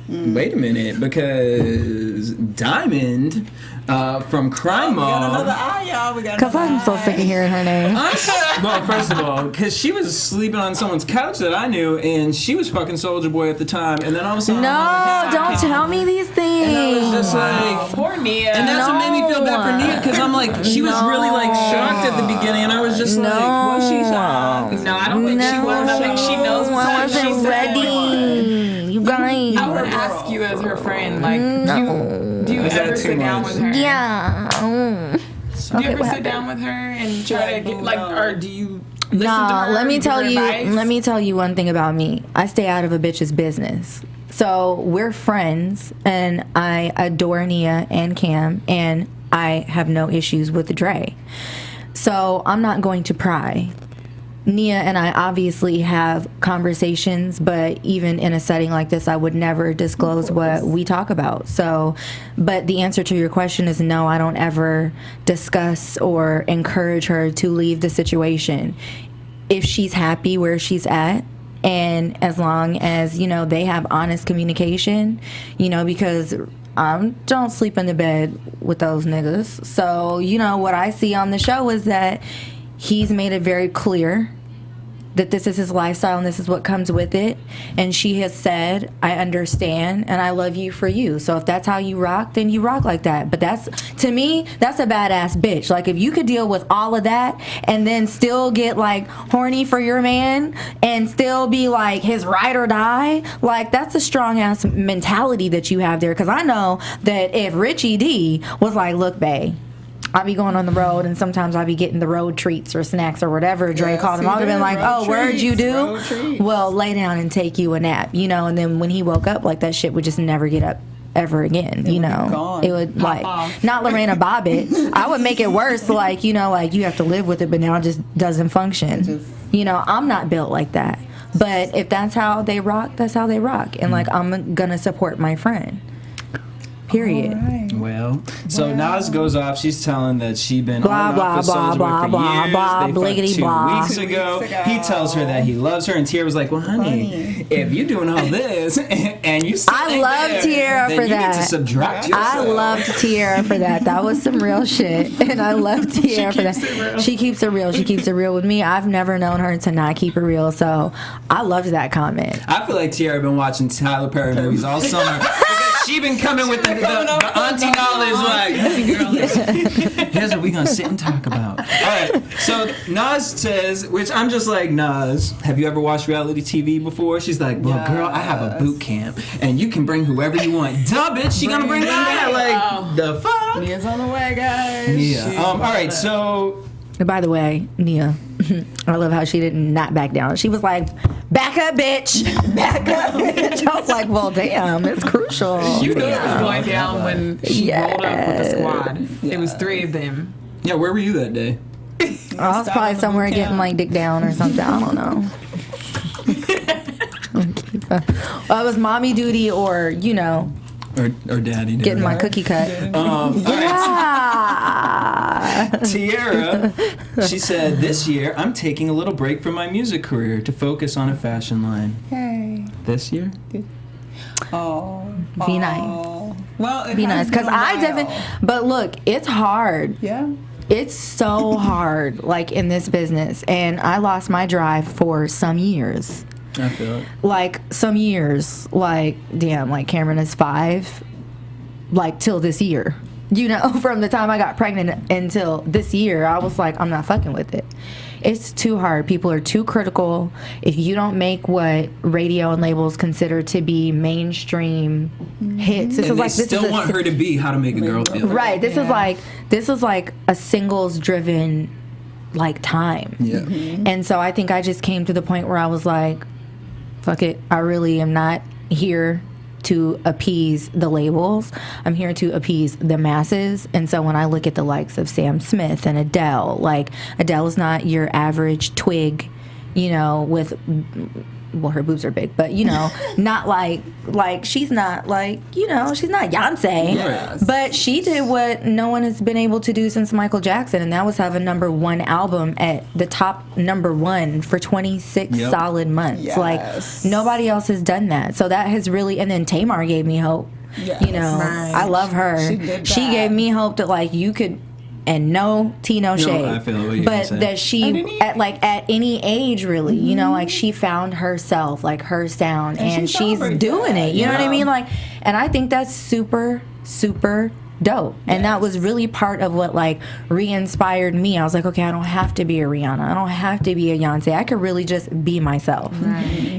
Speaker 2: wait a minute, because Diamond from Crime
Speaker 4: We got another
Speaker 2: Mob.
Speaker 4: eye, y'all. We got
Speaker 3: Because
Speaker 4: another
Speaker 3: I'm so
Speaker 4: eye.
Speaker 3: sick of hearing her name.
Speaker 2: Well, first of all, because she was sleeping on someone's couch that I knew, and she was fucking Soulja Boy at the time, and then all of a sudden,
Speaker 3: No, don't tell me these
Speaker 2: And I was
Speaker 3: things.
Speaker 2: just like,
Speaker 5: Poor Nia.
Speaker 2: and that's what made me feel bad for Nia, because I'm like, she was really like shocked at the beginning, and I was just like,
Speaker 4: Was she shocked?
Speaker 5: No, I don't think she was. I think she knows what's
Speaker 3: I
Speaker 5: up. She
Speaker 3: wasn't
Speaker 5: said,
Speaker 3: ready. You guys.
Speaker 5: I would ask you as her friend, like, do you
Speaker 2: Is that
Speaker 5: ever
Speaker 2: too
Speaker 5: sit down
Speaker 2: much?
Speaker 5: with her?
Speaker 3: Yeah.
Speaker 5: Do you ever sit down with her and try to get, like, or do you listen to
Speaker 3: No,
Speaker 5: her?
Speaker 3: let me
Speaker 5: give
Speaker 3: tell
Speaker 5: her
Speaker 3: you.
Speaker 5: advice?
Speaker 3: Let me tell you one thing about me. I stay out of a bitch's business. So we're friends, and I adore Nia and Cam, and I have no issues with Dre. So I'm not going to pry. Nia and I obviously have conversations, but even in a setting like this, I would never disclose what we talk about. So, but the answer to your question is no, I don't ever discuss or encourage her to leave the situation. If she's happy where she's at, and as long as, they have honest communication, because don't sleep in the bed with those niggas. So, what I see on the show is that he's made it very clear that this is his lifestyle and this is what comes with it. And she has said, I understand and I love you for you. So if that's how you rock, then you rock like that. But to me, that's a badass bitch. Like, if you could deal with all of that and then still get like horny for your man and still be like his ride or die, like, that's a strong ass mentality that you have there. Because I know that if Richie D was like, look, bae, I be going on the road, and sometimes I be getting the road treats or snacks or whatever. Dre called him. I would have been like, "Oh, word, you do? Well, lay down and take you a nap, And then when he woke up, like, that shit would just never get up ever again, It would like not Lorena Bobbitt. I would make it worse, like you have to live with it, but now it just doesn't function. I'm not built like that. But if that's how they rock, that's how they rock, and like I'm gonna support my friend. Period.
Speaker 4: Right.
Speaker 2: Well, so Nas goes off. She's telling that she been
Speaker 3: Blah,
Speaker 2: on
Speaker 3: blah,
Speaker 2: off with
Speaker 3: blah,
Speaker 2: Soulja Boy
Speaker 3: blah,
Speaker 2: for
Speaker 3: blah,
Speaker 2: years.
Speaker 3: blah,
Speaker 2: They
Speaker 3: bliggity
Speaker 2: fucked 2
Speaker 3: blah.
Speaker 2: weeks ago. He tells her that he loves her, and Tiara was like, "Well, honey, if you're doing all this and you still
Speaker 3: I
Speaker 2: ain't
Speaker 3: love
Speaker 2: there,
Speaker 3: Tiara
Speaker 2: then
Speaker 3: for
Speaker 2: you
Speaker 3: that.
Speaker 2: need to subtract yourself."
Speaker 3: I loved Tiara for that. That was some real shit. And I love Tiara for that. She keeps it real. She keeps it real with me. I've never known her to not keep it real. So I loved that comment.
Speaker 2: I feel like Tiara been watching Tyler Perry movies all summer. She been coming with the auntie knowledge, like, hey girl, here's what we gonna sit and talk about. All right, so Nas says, which I'm just like, Nas, have you ever watched reality TV before? She's like, well, girl, I have a boot camp, and you can bring whoever you want. Duh, bitch, she gonna bring that? Like, the fuck?
Speaker 4: Nia's on the way, guys.
Speaker 2: Yeah. All right, so.
Speaker 3: And by the way, Nia, I love how she did not back down. She was like, back up, bitch. Back up, bitch. I was like, well, damn, it's crucial.
Speaker 5: You knew it was going down when she rolled up with the squad.
Speaker 4: Yeah.
Speaker 5: It was 3 of them.
Speaker 2: Yeah, where were you that day?
Speaker 3: I was probably somewhere getting like dick down or something. I don't know. Well, it was mommy duty or, you know,
Speaker 2: Or daddy.
Speaker 3: getting my cookie cut.
Speaker 2: All right.
Speaker 3: Yeah.
Speaker 2: Tiara, she said, this year I'm taking a little break from my music career to focus on a fashion line.
Speaker 4: Hey.
Speaker 2: This year?
Speaker 4: Oh.
Speaker 3: Be nice.
Speaker 4: Well,
Speaker 3: Be nice. Because I definitely, but look, it's hard.
Speaker 4: Yeah.
Speaker 3: It's so hard, like in this business. And I lost my drive for some years.
Speaker 2: I feel it.
Speaker 3: Like some years, like damn, like Cameron is 5, like till this year. You know, from the time I got pregnant until this year, I was like, I'm not fucking with it. It's too hard. People are too critical. If you don't make what radio and labels consider to be mainstream hits, this
Speaker 2: And
Speaker 3: is
Speaker 2: they
Speaker 3: like this
Speaker 2: still
Speaker 3: is
Speaker 2: want her to be How to Make a Girl Feel.
Speaker 3: right. This is like a singles driven like time.
Speaker 2: Yeah.
Speaker 3: And so I think I just came to the point where I was like, fuck it. I really am not here to appease the labels. I'm here to appease the masses. And so when I look at the likes of Sam Smith and Adele, like Adele is not your average twig, you know, with, well, her boobs are big, but you know, not like she's not like, you know, she's not Beyonce.
Speaker 4: Yes.
Speaker 3: But she did what no one has been able to do since Michael Jackson, and that was have a #1 album at the top #1 for 26 solid months.
Speaker 4: Yes.
Speaker 3: Like nobody else has done that. So that has really, and then Tamar gave me hope.
Speaker 4: Yes.
Speaker 3: You know,
Speaker 5: Right.
Speaker 3: I love her.
Speaker 4: She did
Speaker 3: She
Speaker 4: that.
Speaker 3: gave me hope that like you could, and no tea, no shade.
Speaker 2: I feel what you're
Speaker 3: but
Speaker 2: saying.
Speaker 3: that she at any age really, you know, like she found herself, like her sound, and
Speaker 4: she
Speaker 3: she's
Speaker 4: celebrates
Speaker 3: doing
Speaker 4: that.
Speaker 3: it. You know what I
Speaker 4: Yeah.
Speaker 3: mean? Like, and I think that's super, super dope. And that was really part of what like re-inspired me. I was like, okay, I don't have to be a Rihanna. I don't have to be a Beyonce. I could really just be myself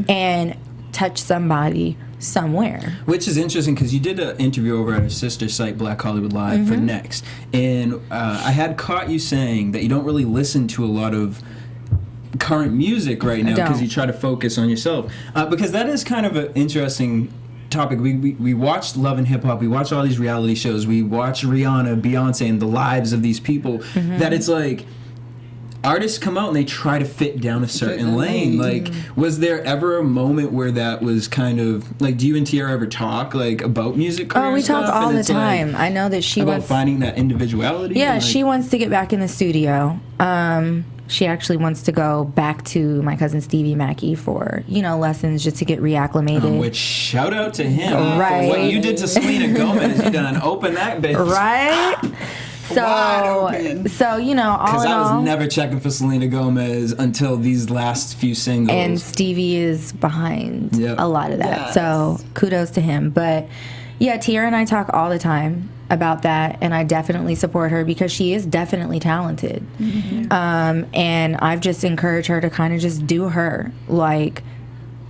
Speaker 3: and touch somebody somewhere.
Speaker 2: Which is interesting because you did an interview over at our sister site, Black Hollywood Live, for Next. And I had caught you saying that you don't really listen to a lot of current music right now because
Speaker 3: don't.
Speaker 2: you try to focus on yourself. Because that is kind of an interesting topic. We watched Love and Hip Hop. We watch all these reality shows. We watch Rihanna, Beyonce, and the lives of these people. That it's like artists come out and they try to fit down a certain lane. Like, was there ever a moment where that was kind of like? Do you and Tiara ever talk like about music?
Speaker 3: Oh, we talk
Speaker 2: stuff?
Speaker 3: all
Speaker 2: And
Speaker 3: the
Speaker 2: it's, like,
Speaker 3: time. I know that she
Speaker 2: about
Speaker 3: wants.
Speaker 2: finding that individuality.
Speaker 3: Yeah,
Speaker 2: and, like,
Speaker 3: she wants to get back in the studio. She actually wants to go back to my cousin Stevie Mackey for, you know, lessons just to get reacclimated.
Speaker 2: Which shout out to him
Speaker 3: Right.
Speaker 2: for what you did to Selena Gomez. You done open that bitch.
Speaker 3: Right?
Speaker 4: Wide open.
Speaker 3: So, you know, all
Speaker 2: Because
Speaker 3: in
Speaker 2: I was
Speaker 3: all.
Speaker 2: never checking for Selena Gomez until these last few singles.
Speaker 3: And Stevie is behind
Speaker 2: Yep.
Speaker 3: a lot of that.
Speaker 4: Yes.
Speaker 3: So kudos to him. But yeah, Tiara and I talk all the time about that, and I definitely support her because she is definitely talented. And I've just encouraged her to kind of just do her. Like,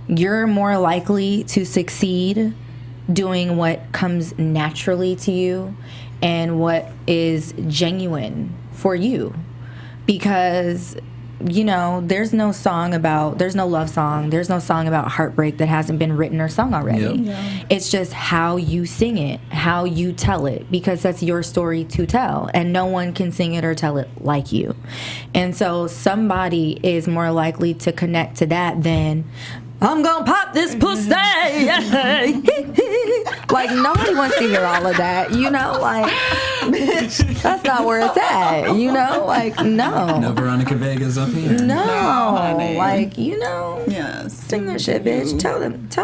Speaker 3: you're more likely to succeed doing what comes naturally to you and what is genuine for you. Because, you know, there's no love song, there's no song about heartbreak that hasn't been written or sung already.
Speaker 2: Yep.
Speaker 4: Yeah.
Speaker 3: It's just how you sing it, how you tell it, because that's your story to tell, and no one can sing it or tell it like you. And so somebody is more likely to connect to that than, I'm gonna pop this pussy. Like, nobody wants to hear all of that, you know? Like, bitch, that's not where it's at, you know? Like, no.
Speaker 2: No Veronica Vega's up here.
Speaker 3: No.
Speaker 4: honey.
Speaker 3: Like, you know,
Speaker 4: Yes.
Speaker 3: sing that shit, bitch. Tell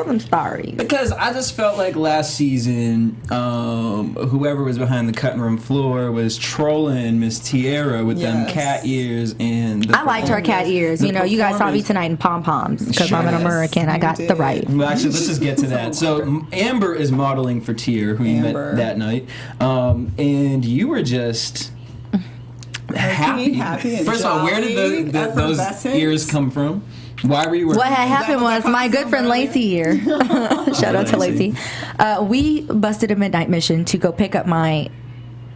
Speaker 3: them stories.
Speaker 2: Because I just felt like last season, whoever was behind the cutting room floor was trolling Miss Tiara with them
Speaker 4: Yes.
Speaker 2: cat ears and.
Speaker 3: I liked her cat ears.
Speaker 2: the
Speaker 3: You know, you guys saw me
Speaker 2: performance-
Speaker 3: tonight in pom-poms because I'm an
Speaker 2: Sure.
Speaker 3: American. I
Speaker 4: You
Speaker 3: got the
Speaker 4: did.
Speaker 3: right.
Speaker 2: Well, actually, let's just get to that. So, Amber is modeling for Tier, who you
Speaker 4: Amber.
Speaker 2: met that night, and you were just happy.
Speaker 4: and
Speaker 2: First of all, where did
Speaker 4: jolly,
Speaker 2: those
Speaker 4: effervescent.
Speaker 2: ears come from? Why were you wearing?
Speaker 3: What had happened
Speaker 4: was
Speaker 3: was
Speaker 4: our
Speaker 3: my good friend
Speaker 4: earlier.
Speaker 3: Lacey here. Shout out to
Speaker 2: Lacey.
Speaker 3: Lacey. We busted a midnight mission to go pick up my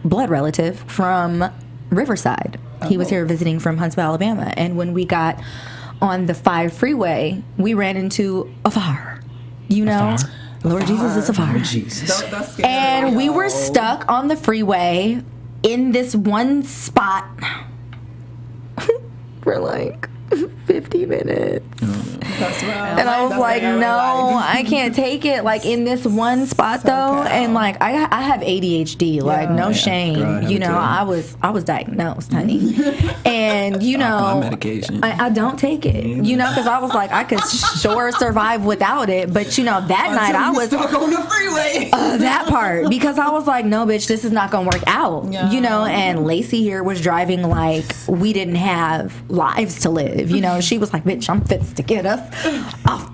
Speaker 3: blood relative from Riverside. He was here visiting from Huntsville, Alabama. And when we got on the 5 freeway, we ran into a fire. You know? Lord Jesus, it's a fire.
Speaker 2: Jesus.
Speaker 3: And we were stuck on the freeway in this one spot for like 50 minutes. And I was like, no, I can't take it. Like in this one spot though, and like I have ADHD. Like no shame.
Speaker 2: Girl,
Speaker 3: you know, I was diagnosed, honey. And you know,
Speaker 2: my medication.
Speaker 3: I don't take it. You know, because I was like, I could sure survive without it. But you know, that night I was
Speaker 4: stuck on the freeway.
Speaker 3: that part, because I was like, no, bitch, this is not gonna work out. You know, and Lacey here was driving like we didn't have lives to live. You know, she was like, bitch, I'm fit to get us off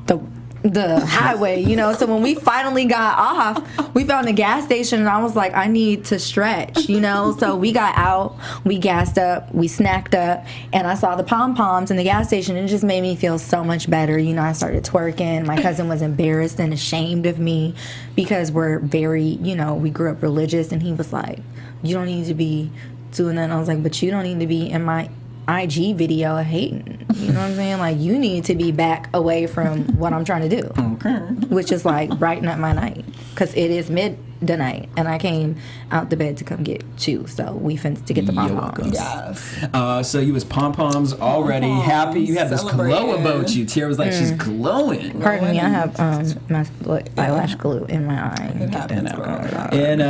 Speaker 3: the highway, you know. So when we finally got off, we found a gas station, and I was like, I need to stretch, you know. So we got out, we gassed up, we snacked up, and I saw the pom-poms in the gas station. It just made me feel so much better, you know. I started twerking. My cousin was embarrassed and ashamed of me because we're very, you know, we grew up religious, and he was like, you don't need to be doing that. And I was like, but you don't need to be in my IG video hating. You know what I'm saying? Like, you need to be back away from what I'm trying to do. Okay. Which is like brighten up my night. Because it is midnight, and I came out the bed to come get you. So we finna to get the pom-poms.
Speaker 4: Yes.
Speaker 2: So you was pom-poms already, happy. You had this glow about you. Tierra was like, she's glowing.
Speaker 3: Pardon me, I have my eyelash glue in my eye.
Speaker 4: It happens,
Speaker 2: And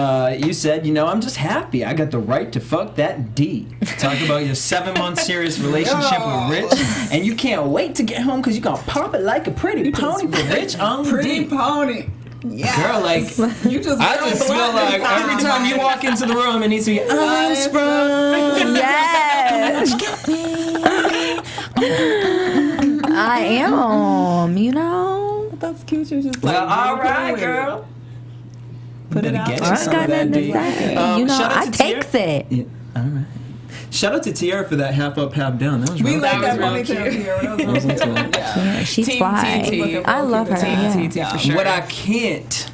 Speaker 2: you said, you know, I'm just happy. I got the right to fuck that D. Talk about your 7-month serious relationship with Rich, and you can't wait to get home because you're going to pop it like a pretty pony for Rich on
Speaker 4: Pretty
Speaker 2: D.
Speaker 4: pony. Yes.
Speaker 2: Girl, like,
Speaker 4: you just
Speaker 2: I just feel like every time you walk into the room, it needs to be unsprung.
Speaker 3: Yes. I am, you know.
Speaker 4: That's cute. You're just like,
Speaker 2: Well, all right, girl.
Speaker 4: Put it out.
Speaker 2: Get
Speaker 3: I
Speaker 2: you some of
Speaker 3: got
Speaker 2: that
Speaker 3: nothing to
Speaker 2: D.
Speaker 3: say. You know,
Speaker 2: shout out
Speaker 3: I
Speaker 2: to
Speaker 3: takes it.
Speaker 2: Yeah, all right. Shout out to Tierra for that half up, half down. That was
Speaker 4: We
Speaker 2: real
Speaker 4: like
Speaker 2: cute.
Speaker 4: that
Speaker 5: really
Speaker 4: ponytail
Speaker 5: cute.
Speaker 4: here. That was
Speaker 2: into
Speaker 4: really
Speaker 2: it.
Speaker 4: cute. Yeah.
Speaker 3: Yeah, she's
Speaker 5: Team
Speaker 3: fly.
Speaker 5: TT.
Speaker 3: I love her.
Speaker 5: Team
Speaker 3: Yeah.
Speaker 5: TT for sure.
Speaker 2: What I can't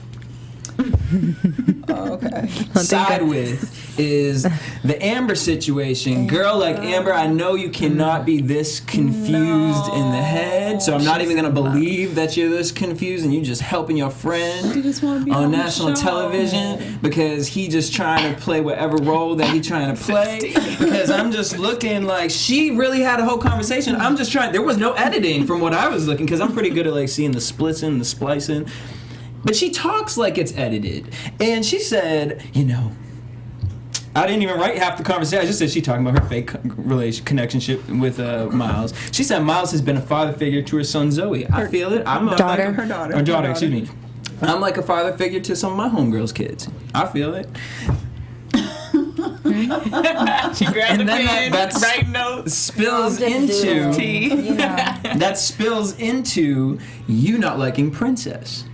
Speaker 4: Oh, okay.
Speaker 2: side with is the Amber situation. Girl, like Amber, I know you cannot be this confused in the head, so I'm not even gonna believe that you're this confused and you just helping your friend
Speaker 4: just wanna be
Speaker 2: on
Speaker 4: on the
Speaker 2: national
Speaker 4: show.
Speaker 2: television because he just trying to play whatever role that he trying to play. Because I'm just looking like she really had a whole conversation. I'm just trying. There was no editing from what I was looking because I'm pretty good at like seeing the splits and the splicing. But she talks like it's edited. And she said, you know, I didn't even write half the conversation. I just said she talking about her fake connectionship with Miles. She said Miles has been a father figure to her son Zoe. I feel it. I'm a
Speaker 3: daughter.
Speaker 4: Her daughter.
Speaker 2: Or daughter, excuse me. I'm like a father figure to some of my homegirls' kids. I feel it.
Speaker 5: She grabbed the pen,
Speaker 2: that's
Speaker 5: write notes.
Speaker 2: spills into
Speaker 3: You know.
Speaker 2: that spills into you not liking Princess.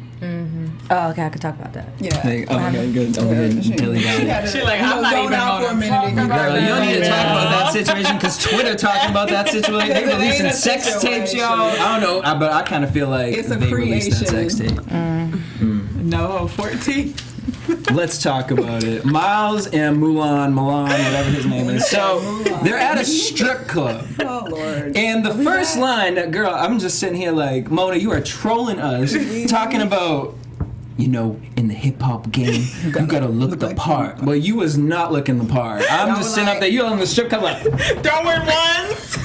Speaker 3: Oh, okay, I could talk about that.
Speaker 4: Yeah.
Speaker 2: Okay, good. Over here, Dilly Dally.
Speaker 5: She like, I'm not even
Speaker 4: out for a
Speaker 5: gonna
Speaker 4: minute.
Speaker 5: talk
Speaker 4: and you
Speaker 5: about
Speaker 2: Girl, you don't need to talk
Speaker 5: Yeah.
Speaker 2: about that situation because Twitter talking about that situation. They
Speaker 4: It ain't
Speaker 2: releasing
Speaker 4: a
Speaker 2: sex
Speaker 4: situation.
Speaker 2: tapes, y'all. I don't know, but I kind of feel like
Speaker 4: It's a
Speaker 2: they released that sex
Speaker 4: creation.
Speaker 2: tape.
Speaker 5: No, 14.
Speaker 2: Let's talk about it. Miles and Milan, whatever his name is. So they're at a strip club.
Speaker 4: Oh, Lord.
Speaker 2: And the first line, girl, I'm just sitting here like, Mona, you are trolling us, talking about, you know, in the hip hop game, you gotta look the
Speaker 4: like
Speaker 2: part. Well, you was not looking the part. I'm just sitting up there, you on the strip club like,
Speaker 5: Throwing ones.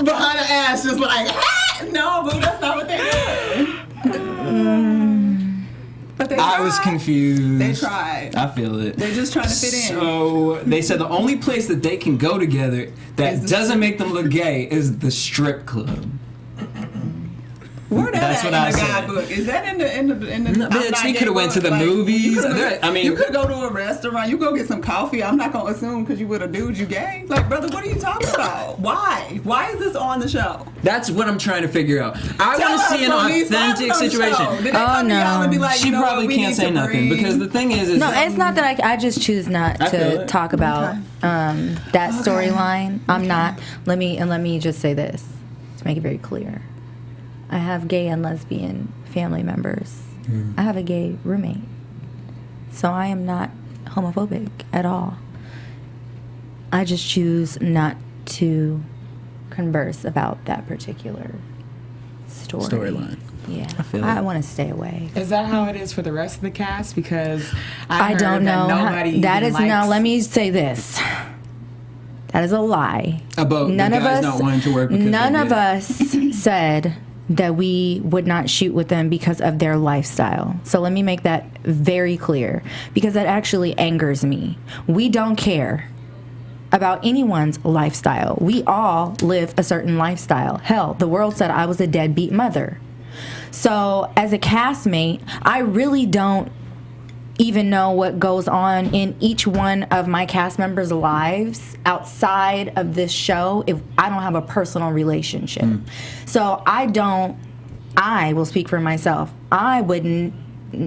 Speaker 4: Behind the ass, just like, ah! No, but that's not what they do. But they
Speaker 2: I was
Speaker 4: tried.
Speaker 2: confused.
Speaker 4: They tried.
Speaker 2: I feel it.
Speaker 4: They're just trying to fit in.
Speaker 2: So they said the only place that they can go together that
Speaker 4: Is the
Speaker 2: doesn't make them look gay is the strip club.
Speaker 4: Where that
Speaker 2: That's
Speaker 4: at
Speaker 2: what I
Speaker 4: in the
Speaker 2: said.
Speaker 4: guidebook? Is that in the
Speaker 2: No,
Speaker 4: I'm
Speaker 2: bitch,
Speaker 4: not
Speaker 2: they
Speaker 4: gay
Speaker 2: coulda went to
Speaker 4: book?
Speaker 2: the movies.
Speaker 4: You could
Speaker 2: I
Speaker 4: go to a restaurant. You go get some coffee. I'm not gonna assume because you with a dude you gay. Like, brother, what are you talking about? Why? Why is this on the show?
Speaker 2: That's what I'm trying to figure out. I want to see an
Speaker 4: Moniece, why is
Speaker 2: authentic
Speaker 4: it on the show?
Speaker 2: situation.
Speaker 4: Did they come to y'all and be like,
Speaker 2: She
Speaker 4: you know what,
Speaker 2: probably
Speaker 4: we
Speaker 2: can't
Speaker 4: need
Speaker 2: say
Speaker 4: to
Speaker 2: nothing
Speaker 4: breathe?
Speaker 2: because the thing is
Speaker 3: No, it's not that I just choose not
Speaker 2: I feel
Speaker 3: to
Speaker 2: it.
Speaker 3: talk about that storyline. I'm not. Let me just say this to make it very clear. I have gay and lesbian family members. I have a gay roommate. So I am not homophobic at all. I just choose not to converse about that particular storyline. Yeah, I want to stay away.
Speaker 5: Is that how it is for the rest of the cast? Because
Speaker 3: I don't know. That is
Speaker 5: likes...
Speaker 3: now. Let me say this. That is a lie.
Speaker 2: About none the guys not wanting to work.
Speaker 3: None of us said that we would not shoot with them because of their lifestyle. So let me make that very clear, because that actually angers me. We don't care about anyone's lifestyle. We all live a certain lifestyle. Hell, the world said I was a deadbeat mother. So as a castmate, I really don't even know what goes on in each one of my cast members' lives outside of this show if I don't have a personal relationship. So I will speak for myself. I wouldn't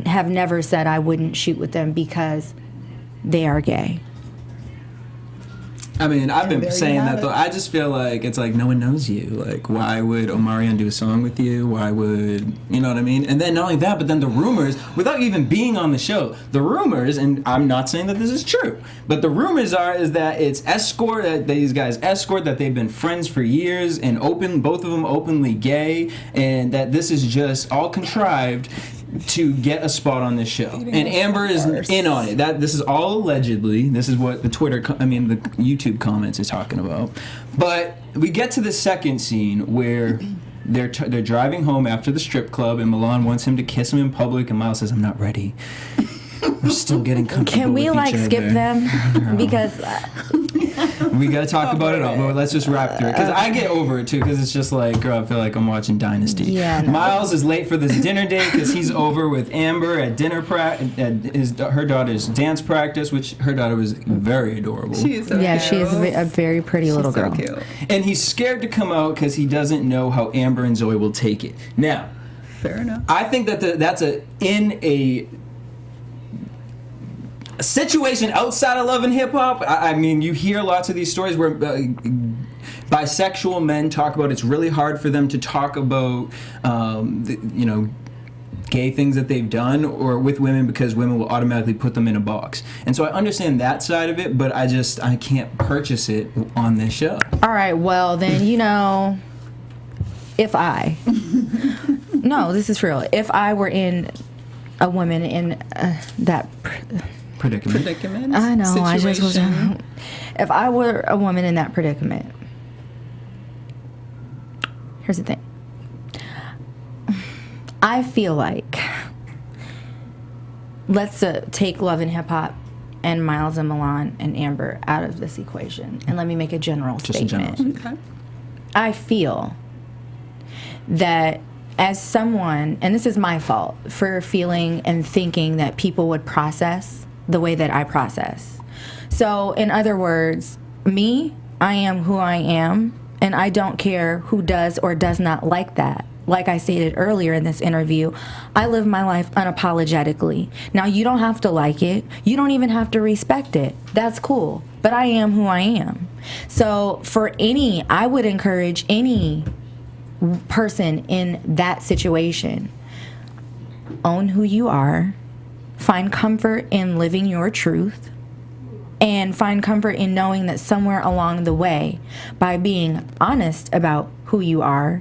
Speaker 3: have never said I wouldn't shoot with them because they are gay.
Speaker 2: I mean, I've been saying that, though. I just feel like it's like no one knows you. Like, why would Omarion do a song with you? Why would, you know what I mean? And then not only that, but then the rumors, without even being on the show, the rumors, and I'm not saying that this is true, but the rumors is that it's escort, that these guys escort, that they've been friends for years, and both of them openly gay, and that this is just all contrived to get a spot on this show. And Amber is in on it. This is all allegedly. This is what the the YouTube comments is talking about. But we get to the second scene where they're driving home after the strip club, and Milan wants him to kiss him in public, and Miles says, "I'm not ready. We're still getting comfortable."
Speaker 3: Can we
Speaker 2: with each
Speaker 3: skip
Speaker 2: other.
Speaker 3: them? Because
Speaker 2: we gotta talk about it all, but let's just wrap through it. Because I get over it too, because it's just like, girl, I feel like I'm watching Dynasty.
Speaker 3: Yeah, no.
Speaker 2: Miles is late for this dinner date because he's over with Amber at dinner her daughter's dance practice, which her daughter was very adorable.
Speaker 4: She is so cute.
Speaker 3: she is a very pretty little girl.
Speaker 4: So cute.
Speaker 2: And he's scared to come out because he doesn't know how Amber and Zoe will take it. Now,
Speaker 4: fair enough.
Speaker 2: I think that that's in a situation outside of Love and Hip Hop. I mean, you hear lots of these stories where bisexual men talk about it's really hard for them to talk about, gay things that they've done or with women because women will automatically put them in a box. And so I understand that side of it, but I can't purchase it on this show.
Speaker 3: All right, well then, if I no, this is for real. If I were in a woman in that
Speaker 2: predicament.
Speaker 3: I know.
Speaker 4: Situation.
Speaker 3: I just was. If I were a woman in that predicament, here's the thing. I feel like let's take Love and Hip Hop and Miles and Milan and Amber out of this equation, and let me make a general statement.
Speaker 4: Okay.
Speaker 3: I feel that as someone, and this is my fault for feeling and thinking that people would process the way that I process. So, in other words, me, I am who I am, and I don't care who does or does not like that. Like I stated earlier in this interview, I live my life unapologetically. Now, you don't have to like it. You don't even have to respect it. That's cool. But I am who I am. So, I would encourage any person in that situation, own who you are, find comfort in living your truth, and find comfort in knowing that somewhere along the way, by being honest about who you are,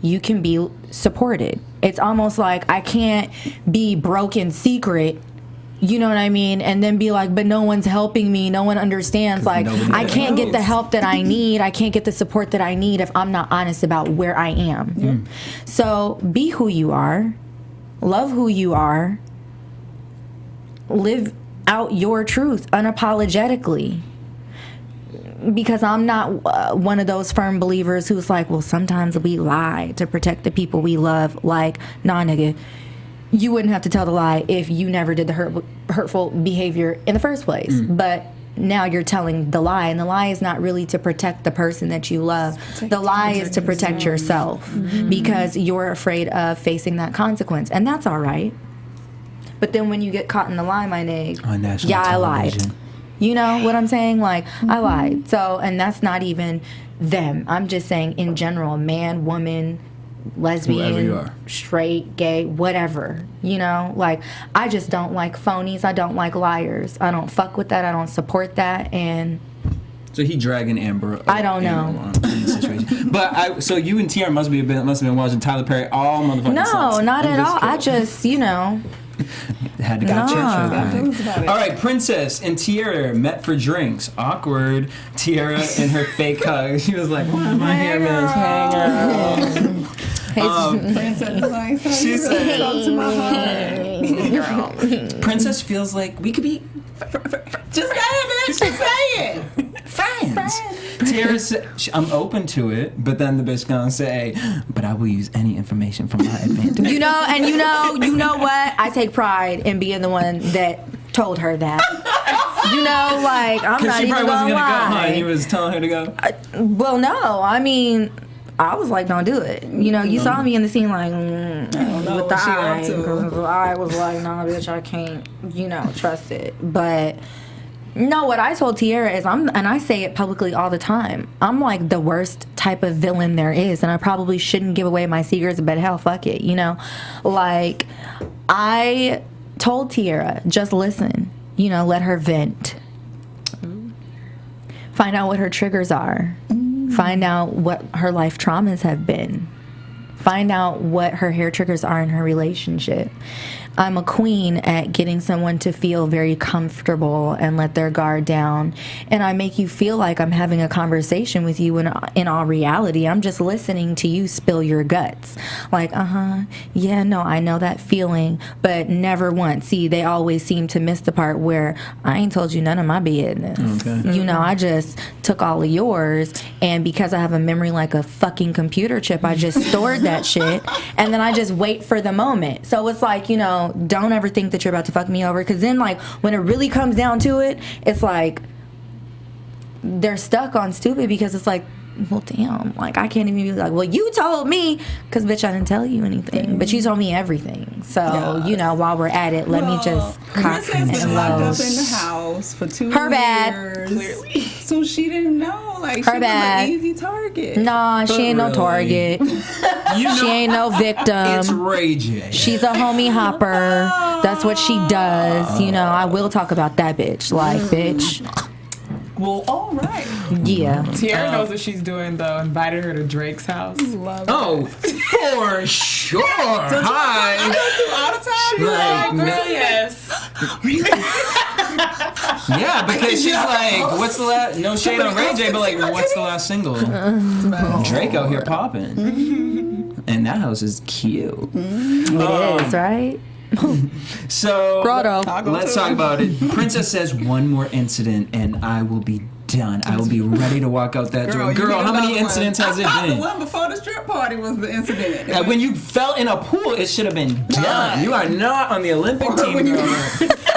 Speaker 3: you can be supported. It's almost like I can't be broke in secret, you know what I mean, and then be like, but no one's helping me, no one understands. Like, I can't get the help that I need, I can't get the support that I need if I'm not honest about where I am. So be who you are, love who you are, live out your truth unapologetically. Because I'm not one of those firm believers who's like, well, sometimes we lie to protect the people we love. Like, nah, nigga, you wouldn't have to tell the lie if you never did the hurtful behavior in the first place. But now you're telling the lie, and the lie is not really to protect the person that you love. The lie is to protect yourself because you're afraid of facing that consequence, and that's all right. But then when you get caught in the lie, my nigga, yeah, I lied. You know what I'm saying? Like, I lied. So, and that's not even them. I'm just saying in general, man, woman, lesbian, straight, gay, whatever, you know? Like, I just don't like phonies. I don't like liars. I don't fuck with that. I don't support that. And
Speaker 2: so he dragging Amber.
Speaker 3: I don't know.
Speaker 2: But so you and Tiara must have been watching Tyler Perry all motherfucking
Speaker 3: No,
Speaker 2: songs.
Speaker 3: not at all. I just, you know.
Speaker 2: Had to got church. All right, Princess and Tiara met for drinks. Awkward. Tiara in her fake hug. She was like, "Why am I here, Miss Hanger?"
Speaker 4: Princess is like, so
Speaker 2: she said,
Speaker 4: "Talk to my heart."
Speaker 2: Princess feels like we could be.
Speaker 4: Just say it, bitch. Just say it.
Speaker 2: Friends. Tiara said, I'm open to it, but then the bitch gonna say, but I will use any information from my advantage.
Speaker 3: You know what? I take pride in being the one that told her that. You know, like, I'm not even gonna lie. Because she probably wasn't gonna go, huh?
Speaker 2: You was telling her to go?
Speaker 3: Well, no. I mean, I was like, don't do it. You know, you saw me in the scene like, with the eye. I was like, nah, bitch, I can't, you know, trust it. But no, what I told Tiara is and I say it publicly all the time, I'm like the worst type of villain there is, and I probably shouldn't give away my secrets, but hell, fuck it, you know? Like, I told Tiara, just listen, you know, let her vent. Find out what her triggers are. Find out what her life traumas have been. Find out what her hair triggers are in her relationship. I'm a queen at getting someone to feel very comfortable and let their guard down. And I make you feel like I'm having a conversation with you when in all reality, I'm just listening to you spill your guts. Like, yeah, no, I know that feeling, but never once. See, they always seem to miss the part where I ain't told you none of my business. Okay. You know, I just took all of yours, and because I have a memory like a fucking computer chip, I just stored that shit, and then I just wait for the moment. So it's like, you know, don't ever think that you're about to fuck me over, because then, like, when it really comes down to it, it's like they're stuck on stupid, because it's like, well, damn, like, I can't even be like, well, you told me, because, bitch, I didn't tell you anything, but you told me everything. So, you know, while we're at it, let me just cock and
Speaker 4: been
Speaker 3: load.
Speaker 4: locked up in the house for 2
Speaker 3: Her
Speaker 4: years.
Speaker 3: bad.
Speaker 4: Clearly. So she didn't know. Like,
Speaker 3: Her
Speaker 4: she
Speaker 3: bad.
Speaker 4: was an easy target.
Speaker 3: Nah, she ain't no target. She ain't no victim.
Speaker 2: It's Ray J.
Speaker 3: She's a homie hopper. That's what she does. You know, I will talk about that bitch. Like, bitch.
Speaker 4: Well, all right.
Speaker 3: Yeah.
Speaker 5: Tiara knows what she's doing, though. Invited her to Drake's house.
Speaker 2: Oh, for sure. Hi.
Speaker 4: All the time.
Speaker 2: Like,
Speaker 5: Girl, yes.
Speaker 2: yeah, because she's like, what's the last? No shade on Ray J, but like, what's the last single? Drake out here popping, and that house is cute.
Speaker 3: It is, right?
Speaker 2: So
Speaker 3: Grotto.
Speaker 2: Let's talk about it. Princess says one more incident, and I will be done. I will be ready to walk out that door. Girl, how many incidents has it been?
Speaker 4: The one before the strip party was the incident.
Speaker 2: When you fell in a pool, it should have been done. You are not on the Olympic team.
Speaker 4: When you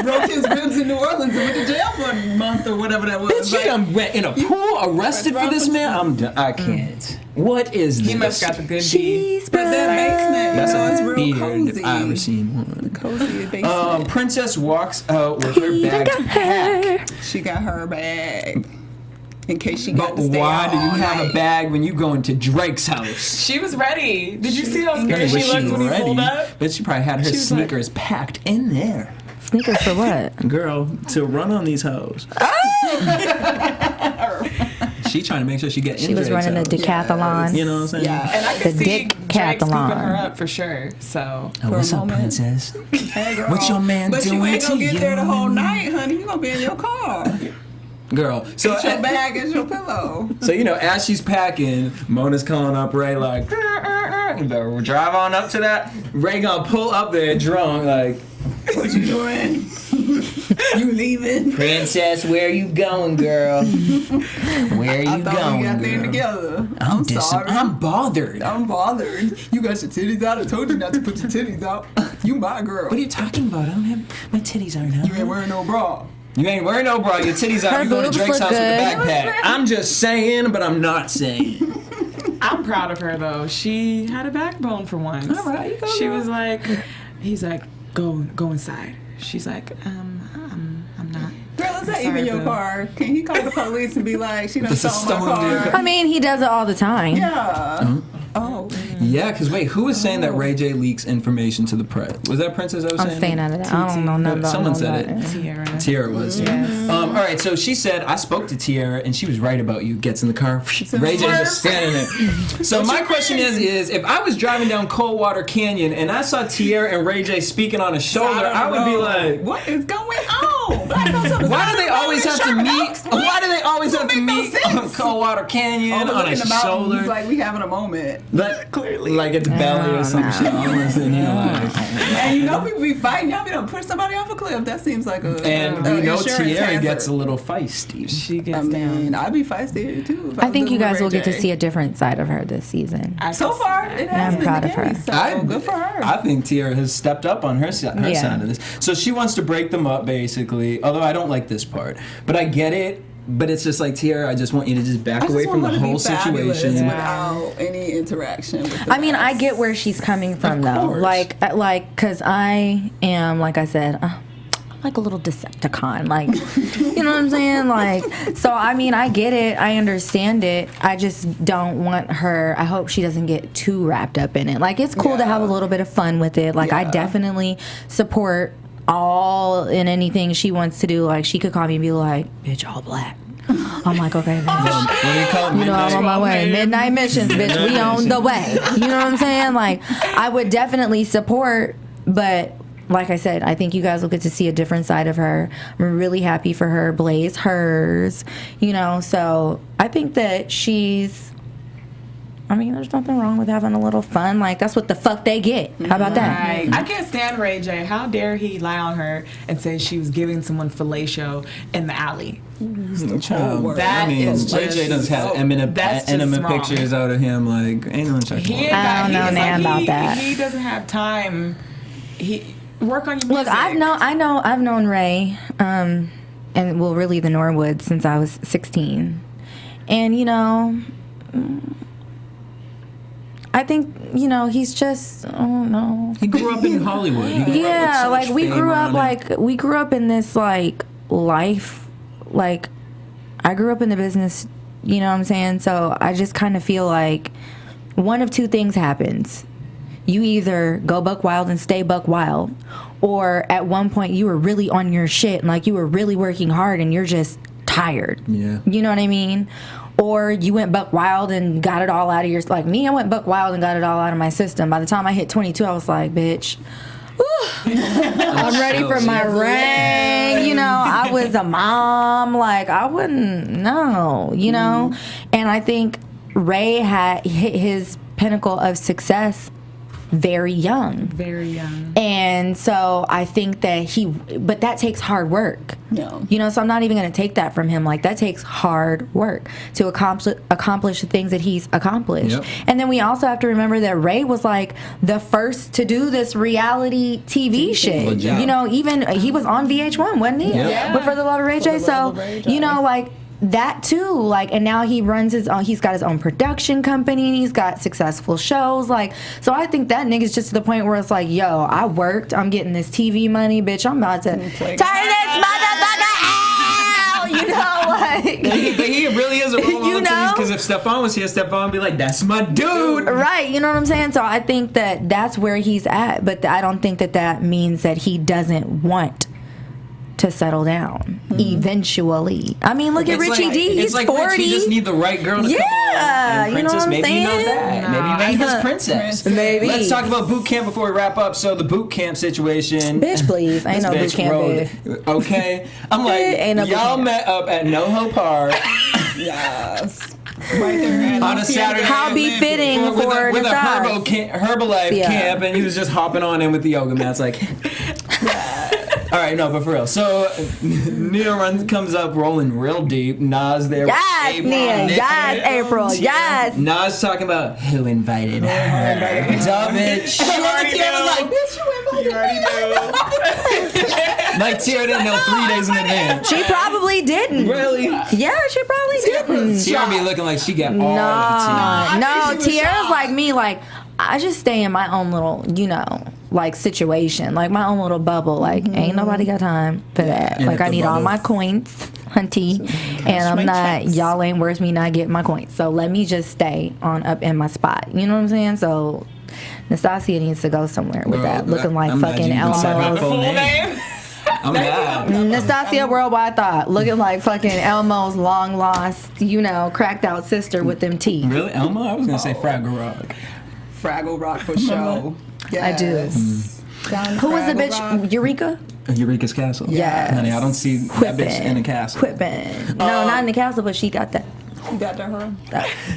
Speaker 4: broke his ribs in New Orleans and went to jail for a month or whatever that was.
Speaker 2: Bitch, you done went in a pool, arrested for this man? I'm done. I can't. What is this?
Speaker 5: He must got the good beat.
Speaker 4: But that basement,
Speaker 2: That's
Speaker 4: it's
Speaker 2: a
Speaker 4: real
Speaker 2: beard
Speaker 4: cozy.
Speaker 2: if I've ever seen one.
Speaker 4: Cozy basement.
Speaker 2: Princess walks out with her bag packed.
Speaker 4: She got her bag. In case she
Speaker 2: But
Speaker 4: got to stay
Speaker 2: why
Speaker 4: out
Speaker 2: do you
Speaker 4: all
Speaker 2: have
Speaker 4: night.
Speaker 2: a bag when you go into Drake's house?
Speaker 5: She was ready. Did you see how scared
Speaker 2: Was
Speaker 5: she looked when he pulled up?
Speaker 2: But she probably had her
Speaker 5: was
Speaker 2: sneakers packed in there.
Speaker 3: Sneakers for what?
Speaker 2: Girl, to run on these hoes. She trying to make sure she get in
Speaker 3: She was
Speaker 2: Drake's
Speaker 3: running a
Speaker 2: house.
Speaker 3: decathlon.
Speaker 2: You know what I'm saying?
Speaker 4: Yeah.
Speaker 5: And I could
Speaker 3: The
Speaker 5: see
Speaker 3: dick
Speaker 5: Drake scooping
Speaker 3: cathalon.
Speaker 5: her up for sure. So
Speaker 2: Oh, what's
Speaker 4: For a
Speaker 2: up,
Speaker 4: moment.
Speaker 2: princess?
Speaker 4: Hey, girl.
Speaker 2: What your man
Speaker 4: but
Speaker 2: doing
Speaker 4: you ain't gonna
Speaker 2: to
Speaker 4: get
Speaker 2: you?
Speaker 4: there the whole night, honey. You gonna be in your car.
Speaker 2: Girl, so
Speaker 4: It's your bag is your pillow.
Speaker 2: So, you know, as she's packing, Mona's calling up Ray like, better drive on up to that. Ray gonna pull up there drunk like,
Speaker 4: What you doing? You leaving?
Speaker 2: Princess, where you going, girl? Where you
Speaker 4: I thought
Speaker 2: going,
Speaker 4: we got
Speaker 2: girl?
Speaker 4: there together.
Speaker 2: I'm
Speaker 4: sorry.
Speaker 2: I'm bothered.
Speaker 4: I'm bothered. You got your titties out. I told you not to put your titties out. You my girl.
Speaker 2: What are you talking about? I don't have my titties aren't out.
Speaker 4: You ain't wearing no bra.
Speaker 2: You ain't wearing no bra. Your titties out.
Speaker 3: Her
Speaker 2: You going to
Speaker 3: boobs
Speaker 2: Drake's
Speaker 3: look
Speaker 2: house with a
Speaker 3: good.
Speaker 2: backpack. I'm just saying, but I'm not saying.
Speaker 5: I'm proud of her though. She had a backbone for once.
Speaker 2: All right, you go,
Speaker 5: She
Speaker 2: girl.
Speaker 5: was like, he's like, go inside. She's like, I'm not.
Speaker 4: Girl, is that
Speaker 5: Sorry,
Speaker 4: even your
Speaker 5: boo.
Speaker 4: car? Can he call the police and be like, she done
Speaker 2: This is
Speaker 4: stole my
Speaker 2: stolen
Speaker 4: car?
Speaker 2: vehicle.
Speaker 3: I mean, he does it all the time.
Speaker 4: Yeah. Oh.
Speaker 2: Yeah, because wait, who was saying that Ray J leaks information to the press? Was that Princess that was saying?
Speaker 3: I'm staying out of that. I don't know nothing about
Speaker 2: Someone said
Speaker 3: it.
Speaker 2: Tiara was.
Speaker 5: Yes.
Speaker 2: All right, so she said, I spoke to Tiara and she was right about you. Gets in the car. Ray J just standing there. So my question is if I was driving down Coldwater Canyon and I saw Tiara and Ray J speaking on a shoulder, I would be like,
Speaker 4: what is going on?
Speaker 2: why do they always have to meet? Why do they always have to meet on Coldwater Canyon on a shoulder?
Speaker 4: Like we having a moment.
Speaker 2: Like, clearly. Like at the belly or some shit.
Speaker 4: And you know people be fighting. Y'all be done push somebody off a cliff. That seems like a
Speaker 2: and we know
Speaker 4: insurance
Speaker 2: Tiara
Speaker 4: hazard.
Speaker 2: gets a little feisty.
Speaker 5: She gets down.
Speaker 4: I'd be feisty too.
Speaker 3: I think you guys will get to see a different side of her this season.
Speaker 4: So far, it has been
Speaker 3: proud
Speaker 4: the
Speaker 3: of her.
Speaker 4: case, so good for her.
Speaker 2: I think Tiara has stepped up on her side of this. So she wants to break them up, basically. Although I don't like this part, but I get it. But it's just like, Tiara, I just want you to just back away from the whole situation
Speaker 4: without any interaction. With
Speaker 3: I get where she's coming from, though. Like, because I am, like I said, like a little Decepticon. Like, you know what I'm saying? Like, so, I mean, I get it. I understand it. I just don't want her. I hope she doesn't get too wrapped up in it. Like, it's cool to have a little bit of fun with it. Like, I definitely support all and anything she wants to do. Like, she could call me and be like, bitch, all black. I'm like, okay, bitch.
Speaker 2: What do you call it?
Speaker 3: You know, I'm on my way. Midnight missions, bitch. We on the way. You know what I'm saying? Like, I would definitely support, but like I said, I think you guys will get to see a different side of her. I'm really happy for her. Blaze hers, you know, so I think that there's nothing wrong with having a little fun. Like, that's what the fuck they get. How about that?
Speaker 5: Right. I can't stand Ray J. How dare he lie on her and say she was giving someone fellatio in the alley?
Speaker 2: That is Ray J does have intimate pictures out of him. Like, ain't no checking.
Speaker 3: I don't know nothing about that.
Speaker 5: He doesn't have time. Work on your music.
Speaker 3: Look, I've known Ray, and well, really the Norwood since I was 16, and you know. I think, you know, he's just, I don't know.
Speaker 2: He grew up in Hollywood.
Speaker 3: We grew up in this, like, life. Like, I grew up in the business, you know what I'm saying? So I just kind of feel like one of two things happens. You either go buck wild and stay buck wild, or at one point you were really on your shit and, like, you were really working hard and you're just tired.
Speaker 2: Yeah.
Speaker 3: You know what I mean? Or you went buck wild and got it all out of your... Like me, I went buck wild and got it all out of my system. By the time I hit 22, I was like, bitch, I'm ready for my ring. You know, I was a mom. Like, I wouldn't know, you know? And I think Ray had hit his pinnacle of success very young.
Speaker 5: Very young.
Speaker 3: And so I think that but that takes hard work.
Speaker 4: Yeah.
Speaker 3: You know, so I'm not even going to take that from him. Like, that takes hard work to accomplish the things that he's accomplished.
Speaker 2: Yep.
Speaker 3: And then we also have to remember that Ray was, like, the first to do this reality TV shit.
Speaker 2: Legit.
Speaker 3: You know, even he was on VH1, wasn't he?
Speaker 2: Yeah.
Speaker 3: But For the Love of Ray J. So, you know, like, that too, like, and now he runs his own, he's got his own production company, and he's got successful shows, like, so I think that nigga's just to the point where it's like, yo, I worked, I'm getting this TV money, bitch, I'm about to turn this motherfucker out, you know, like.
Speaker 2: He really is a role model to these, because if Stefan was here, Stefan would be like, that's my dude.
Speaker 3: Right, you know what I'm saying? So I think that that's where he's at, but I don't think that that means that he doesn't want to settle down eventually. I mean, look at Richie D. He's 40.
Speaker 2: Rich, he just need the right girl to come on. And
Speaker 3: you know what I'm
Speaker 2: maybe
Speaker 3: saying?
Speaker 2: You know that. Maybe you need his princess.
Speaker 3: Maybe.
Speaker 2: Let's talk about boot camp before we wrap up. So the boot camp situation.
Speaker 3: Bitch, please. Ain't no boot camp, baby.
Speaker 2: Okay. I'm like, y'all met up at NoHo Park.
Speaker 4: Yes. Right there.
Speaker 2: On a Saturday.
Speaker 3: How befitting for
Speaker 2: with
Speaker 3: the
Speaker 2: a
Speaker 3: size.
Speaker 2: Herbalife camp, and he was just hopping on in with the yoga mats, like. All right, no, but for real. So Nia comes up rolling real deep. Nas there.
Speaker 3: Yes,
Speaker 2: April,
Speaker 3: Nia.
Speaker 2: Nikki.
Speaker 3: Yes, April. Yes.
Speaker 2: Nas talking about who invited her. Duh, bitch.
Speaker 4: You already knew.
Speaker 2: Like Tiara didn't know 3 days in advance.
Speaker 3: She probably didn't.
Speaker 2: Really?
Speaker 3: Yeah, she probably didn't.
Speaker 2: Tiara be looking like she got all the tea.
Speaker 3: No, Tiara's like me. Like, I just stay in my own little, you know. like situation, like my own little bubble. Like ain't nobody got time for that. Like I need all my coins, hunty, and I'm not. Y'all ain't worth me not getting my coins. So let me just stay on up in my spot. You know what I'm saying? So Nastasia needs to go somewhere with that, looking like fucking Elmo's.
Speaker 2: Full name. I'm mad.
Speaker 3: Nastasia Worldwide Thought, looking like fucking Elmo's long lost, cracked out sister with them teeth.
Speaker 2: Really, Elmo? I was gonna say Fraggle Rock.
Speaker 4: Fraggle Rock for sure. Yes.
Speaker 3: I do. Who was the bitch? Eureka?
Speaker 2: Eureka's Castle.
Speaker 3: Yes.
Speaker 2: Honey, I don't see that bitch in a castle.
Speaker 3: Quippin'. No, not in the castle, but she got that.
Speaker 4: You got to her?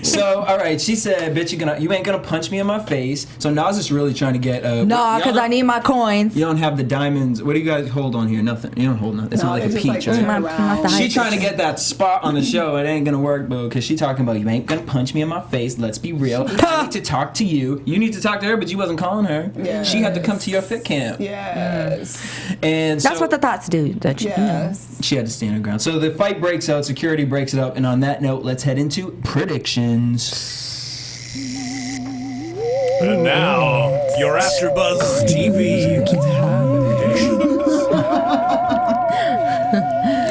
Speaker 2: So, all right, she said, "Bitch, you ain't gonna punch me in my face." So Nas is really trying to get.
Speaker 3: No, because I need my coins.
Speaker 2: You don't have the diamonds. What do you guys hold on here? Nothing. You don't hold nothing. It's not like a peach. Right? She trying to get that spot on the show. It ain't gonna work, boo. Because she talking about you ain't gonna punch me in my face. Let's be real. I need to talk to you. You need to talk to her, but you wasn't calling her.
Speaker 4: Yes.
Speaker 2: She had to come to your fit camp.
Speaker 4: Yes.
Speaker 2: And
Speaker 3: that's what the thoughts do.
Speaker 2: She had to stand her ground. So the fight breaks out. Security breaks it up. And on that note, let's head into predictions.
Speaker 1: And now, your AfterBuzz TV predictions.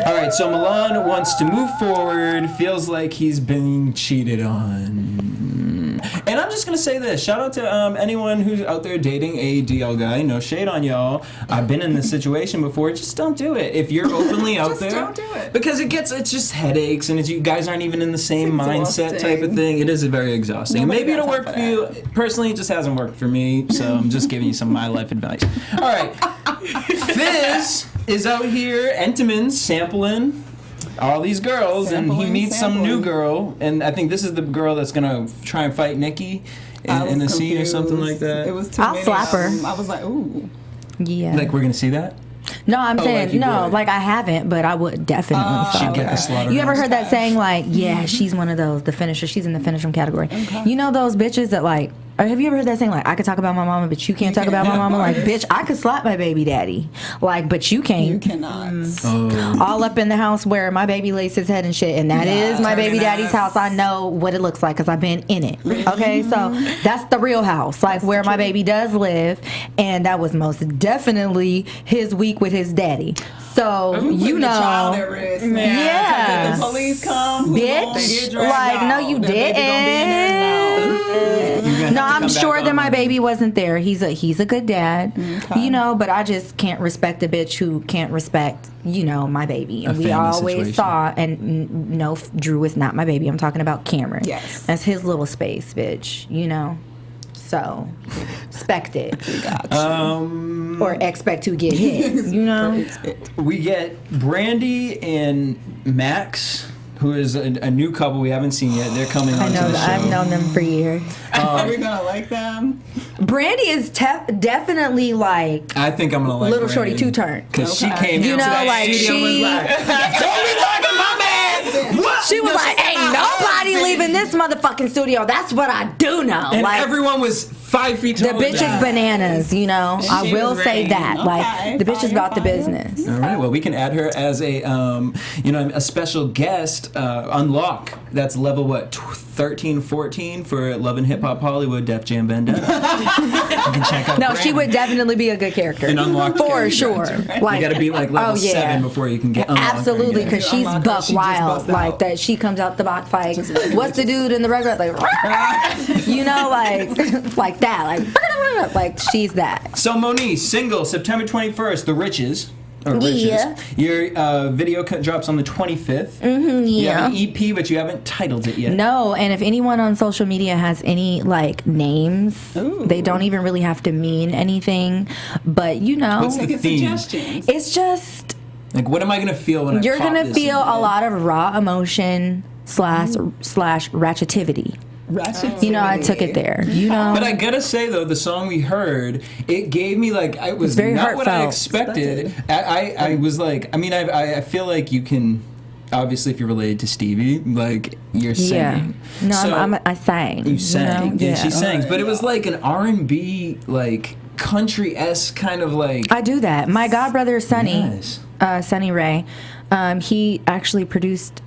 Speaker 2: All right, so Milan wants to move forward. Feels like he's being cheated on. And I'm just going to say this. Shout out to anyone who's out there dating a DL guy. No shade on y'all. I've been in this situation before. Just don't do it. If you're openly out there.
Speaker 4: Don't do it.
Speaker 2: Because it's just headaches and you guys aren't even in the same mindset type of thing. It is very exhausting. Maybe it'll work for you. Personally, it just hasn't worked for me. So I'm just giving you some of my life advice. All right. Fizz is out here, Entenmann's sampling all these girls, and he meets some new girl, and I think this is the girl that's gonna try and fight Nikki in the scene or something like that.
Speaker 4: It was too
Speaker 3: I'll slap her.
Speaker 4: I was like, ooh.
Speaker 3: Yeah.
Speaker 2: Like we're gonna see that?
Speaker 3: No, I'm saying
Speaker 2: like
Speaker 3: I haven't, but I would definitely.
Speaker 2: She'd get the slaughter.
Speaker 3: You ever heard that saying like, yeah, she's one of those, the finisher. She's in the finisher category. Okay. You know those bitches that like. Or have you ever heard that saying like, I could talk about my mama, but you can't talk about my mama? Like, bitch, I could slap my baby daddy, like, but you can't.
Speaker 4: You cannot.
Speaker 3: All up in the house where my baby lays his head and shit, and that is my baby daddy's house. I know what it looks like because I've been in it. Okay, so that's the real house, like where my baby does live, and that was most definitely his week with his daddy. So you know,
Speaker 4: child at risk,
Speaker 3: yeah.
Speaker 4: If the police come,
Speaker 3: bitch, like no, you didn't. No, I'm sure that my baby wasn't there. He's a good dad, but I just can't respect a bitch who can't respect, my baby. And we always saw, and no, Drew is not my baby. I'm talking about Cameron.
Speaker 4: Yes.
Speaker 3: That's his little space, bitch, So, expect it. Or expect to get hit,
Speaker 2: We get Brandy and Max, who is a new couple we haven't seen yet. They're coming on to the show.
Speaker 3: I've known them for years.
Speaker 4: Are we gonna like them?
Speaker 3: Brandy is definitely like.
Speaker 2: I think I'm gonna like
Speaker 3: Little
Speaker 2: Brandy.
Speaker 3: Shorty 2-turn.
Speaker 2: Because she came into that studio and was like, "Don't be talking about man." What?
Speaker 3: She was like, "Ain't nobody leaving this motherfucking studio." That's what I do know.
Speaker 2: And
Speaker 3: like,
Speaker 2: everyone was 5 feet tall.
Speaker 3: The bitch is bananas, I will say that.
Speaker 4: Okay,
Speaker 3: like the bitch is about the business.
Speaker 2: All right. Well, we can add her as a a special guest. Unlock. That's level 13, 14 for Love and Hip Hop Hollywood Def Jam Vendetta. You can check out.
Speaker 3: No,
Speaker 2: Brandy.
Speaker 3: she would definitely be a good character.
Speaker 2: An unlocked
Speaker 3: for
Speaker 2: character.
Speaker 3: sure. Like
Speaker 2: you got to be like level 7 before you can get unlocked.
Speaker 3: Absolutely, because she's buck wild. Like that, she comes out the box like, what's the dude in the regular like, like that, like she's that.
Speaker 2: So Moniece, single September 21st, The Riches. Or Riches.
Speaker 3: Yeah.
Speaker 2: Your video drops on the 25th.
Speaker 3: Mm-hmm,
Speaker 2: You have an EP, but you haven't titled it yet.
Speaker 3: No, and if anyone on social media has any like names, they don't even really have to mean anything. But
Speaker 2: What's the theme?
Speaker 3: It's just
Speaker 2: like, what am I gonna feel when
Speaker 3: you're
Speaker 2: gonna
Speaker 3: feel a lot of raw emotion slash ratchetivity. I took it there.
Speaker 2: But I gotta say though, the song we heard, it gave me like it was
Speaker 3: very
Speaker 2: not
Speaker 3: heartfelt.
Speaker 2: what I expected. I was like, I feel like you can. Obviously, if you're related to Stevie, like you're singing.
Speaker 3: Yeah. No,
Speaker 2: so,
Speaker 3: I sang.
Speaker 2: You sang,
Speaker 3: Yeah.
Speaker 2: and she sang, but it was like an R&B, like country-esque kind of like.
Speaker 3: I do that. My godbrother Sonny,
Speaker 2: Yes.
Speaker 3: Sonny Ray, he actually produced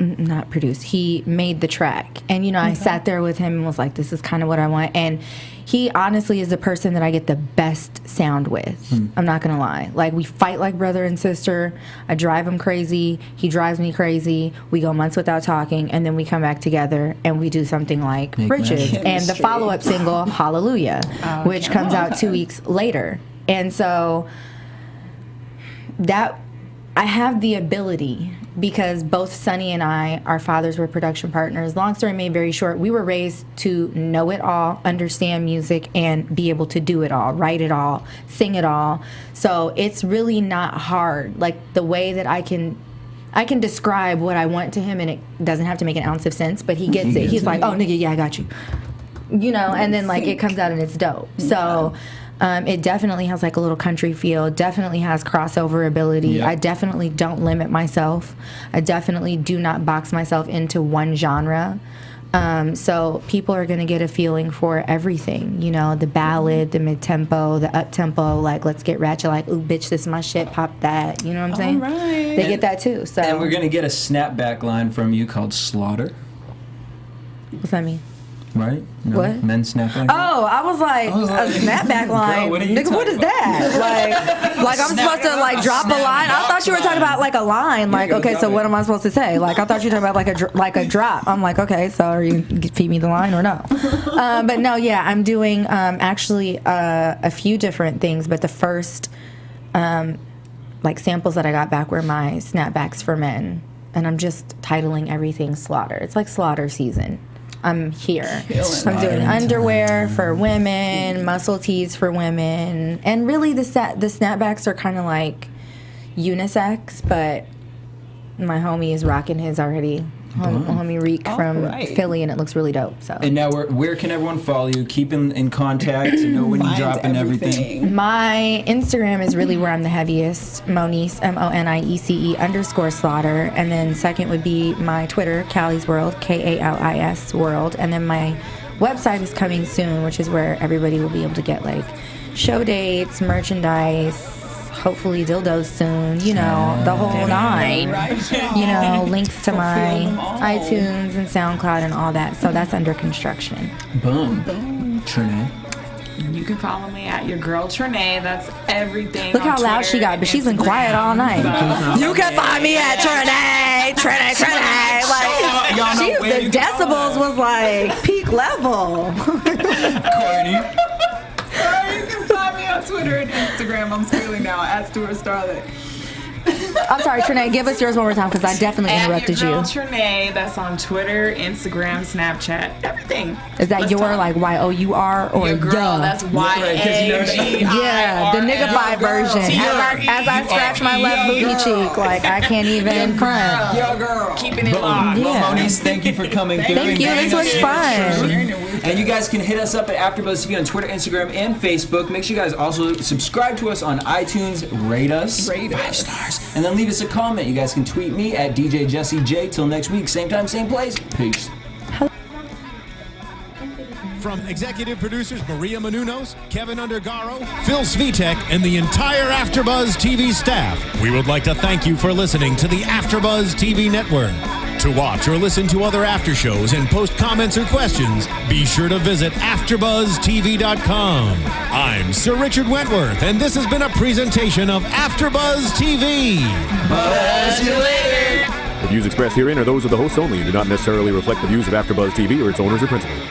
Speaker 3: not produced. He made the track, and I sat there with him and was like, "This is kind of what I want." And he honestly is the person that I get the best sound with. I'm not gonna lie. Like, we fight like brother and sister. I drive him crazy. He drives me crazy. We go months without talking, and then we come back together and we do something like Bridges and the follow-up single Hallelujah, which comes out 2 weeks later. And so that I have the ability, because both Sonny and I, our fathers were production partners. Long story made very short, we were raised to know it all, understand music, and be able to do it all, write it all, sing it all. So it's really not hard. Like, the way that I can describe what I want to him, and it doesn't have to make an ounce of sense, but he gets it. He's like, "Oh, nigga, yeah, I got you." And then, like, it comes out and it's dope. So it definitely has like a little country feel, definitely has crossover ability. Yep. I definitely don't limit myself. I definitely do not box myself into one genre. So people are going to get a feeling for everything, the ballad, the mid-tempo, the up-tempo, like, let's get ratchet, like, ooh, bitch, this is my shit, pop that, you know what I'm saying?
Speaker 4: All right.
Speaker 3: They get that too. So.
Speaker 2: And we're going to get a snapback line from you called Slaughter.
Speaker 3: What's that mean?
Speaker 2: Right? No?
Speaker 3: What?
Speaker 2: Men's snapback line?
Speaker 3: Oh, I was like a snapback line.
Speaker 2: Girl,
Speaker 3: Nigga, what is that? Like I'm supposed to like drop a line? I thought you were talking about like a line. Like, okay, so what am I supposed to say? Like, I thought you were talking about like a drop. I'm like, okay, so are you feed me the line or no? But no, yeah, I'm doing actually a few different things. But the first like samples that I got back were my snapbacks for men, and I'm just titling everything Slaughter. It's like Slaughter season. I'm here. I'm doing underwear for women, muscle tees for women, and really the snapbacks are kind of like unisex, but my homie is rocking his already. Homie Reek from Philly, and it looks really dope. So. And now, where can everyone follow you? Keep in contact, know when you drop and everything. My Instagram is really where I'm the heaviest. Moniece, MONIECE _Slaughter, and then second would be my Twitter, Cali's World, KALIS World, and then my website is coming soon, which is where everybody will be able to get like show dates, merchandise. Hopefully dildos soon, the whole nine. Links to my iTunes and SoundCloud and all that. So that's under construction. Boom. Trene.
Speaker 5: You can follow me at your girl Trene. That's everything.
Speaker 3: Look how loud she got, but she's been quiet all night. You can find me at Trene. Like, the decibels was like peak level.
Speaker 2: Courtney.
Speaker 4: On Twitter and Instagram, I'm squealing now at Stuart Starlet.
Speaker 3: I'm sorry, Trene, give us yours one more time, because I definitely interrupted you.
Speaker 5: Trene, that's on Twitter, Instagram, Snapchat, everything.
Speaker 3: Is that your like YOUR or
Speaker 5: your girl? That's YAGI.
Speaker 3: Yeah, the niggified version. As I scratch my left booty cheek, like I can't even front.
Speaker 4: Your girl.
Speaker 5: Keeping it locked.
Speaker 2: Yeah. Monice, thank you for coming through.
Speaker 3: Thank you. This was fun.
Speaker 2: And you guys can hit us up at AfterBuzz TV on Twitter, Instagram, and Facebook. Make sure you guys also subscribe to us on iTunes, rate us 5 stars, and then leave us a comment. You guys can tweet me at DJ Jesse J. Till next week, same time, same place. Peace.
Speaker 1: From executive producers Maria Menounos, Kevin Undergaro, Phil Svitek, and the entire AfterBuzz TV staff, we would like to thank you for listening to the AfterBuzz TV network. To watch or listen to other after shows and post comments or questions, be sure to visit AfterBuzzTV.com. I'm Sir Richard Wentworth, and this has been a presentation of AfterBuzz TV.
Speaker 2: Buzz you later.
Speaker 6: The views expressed herein are those of the hosts only and do not necessarily reflect the views of AfterBuzz TV or its owners or principals.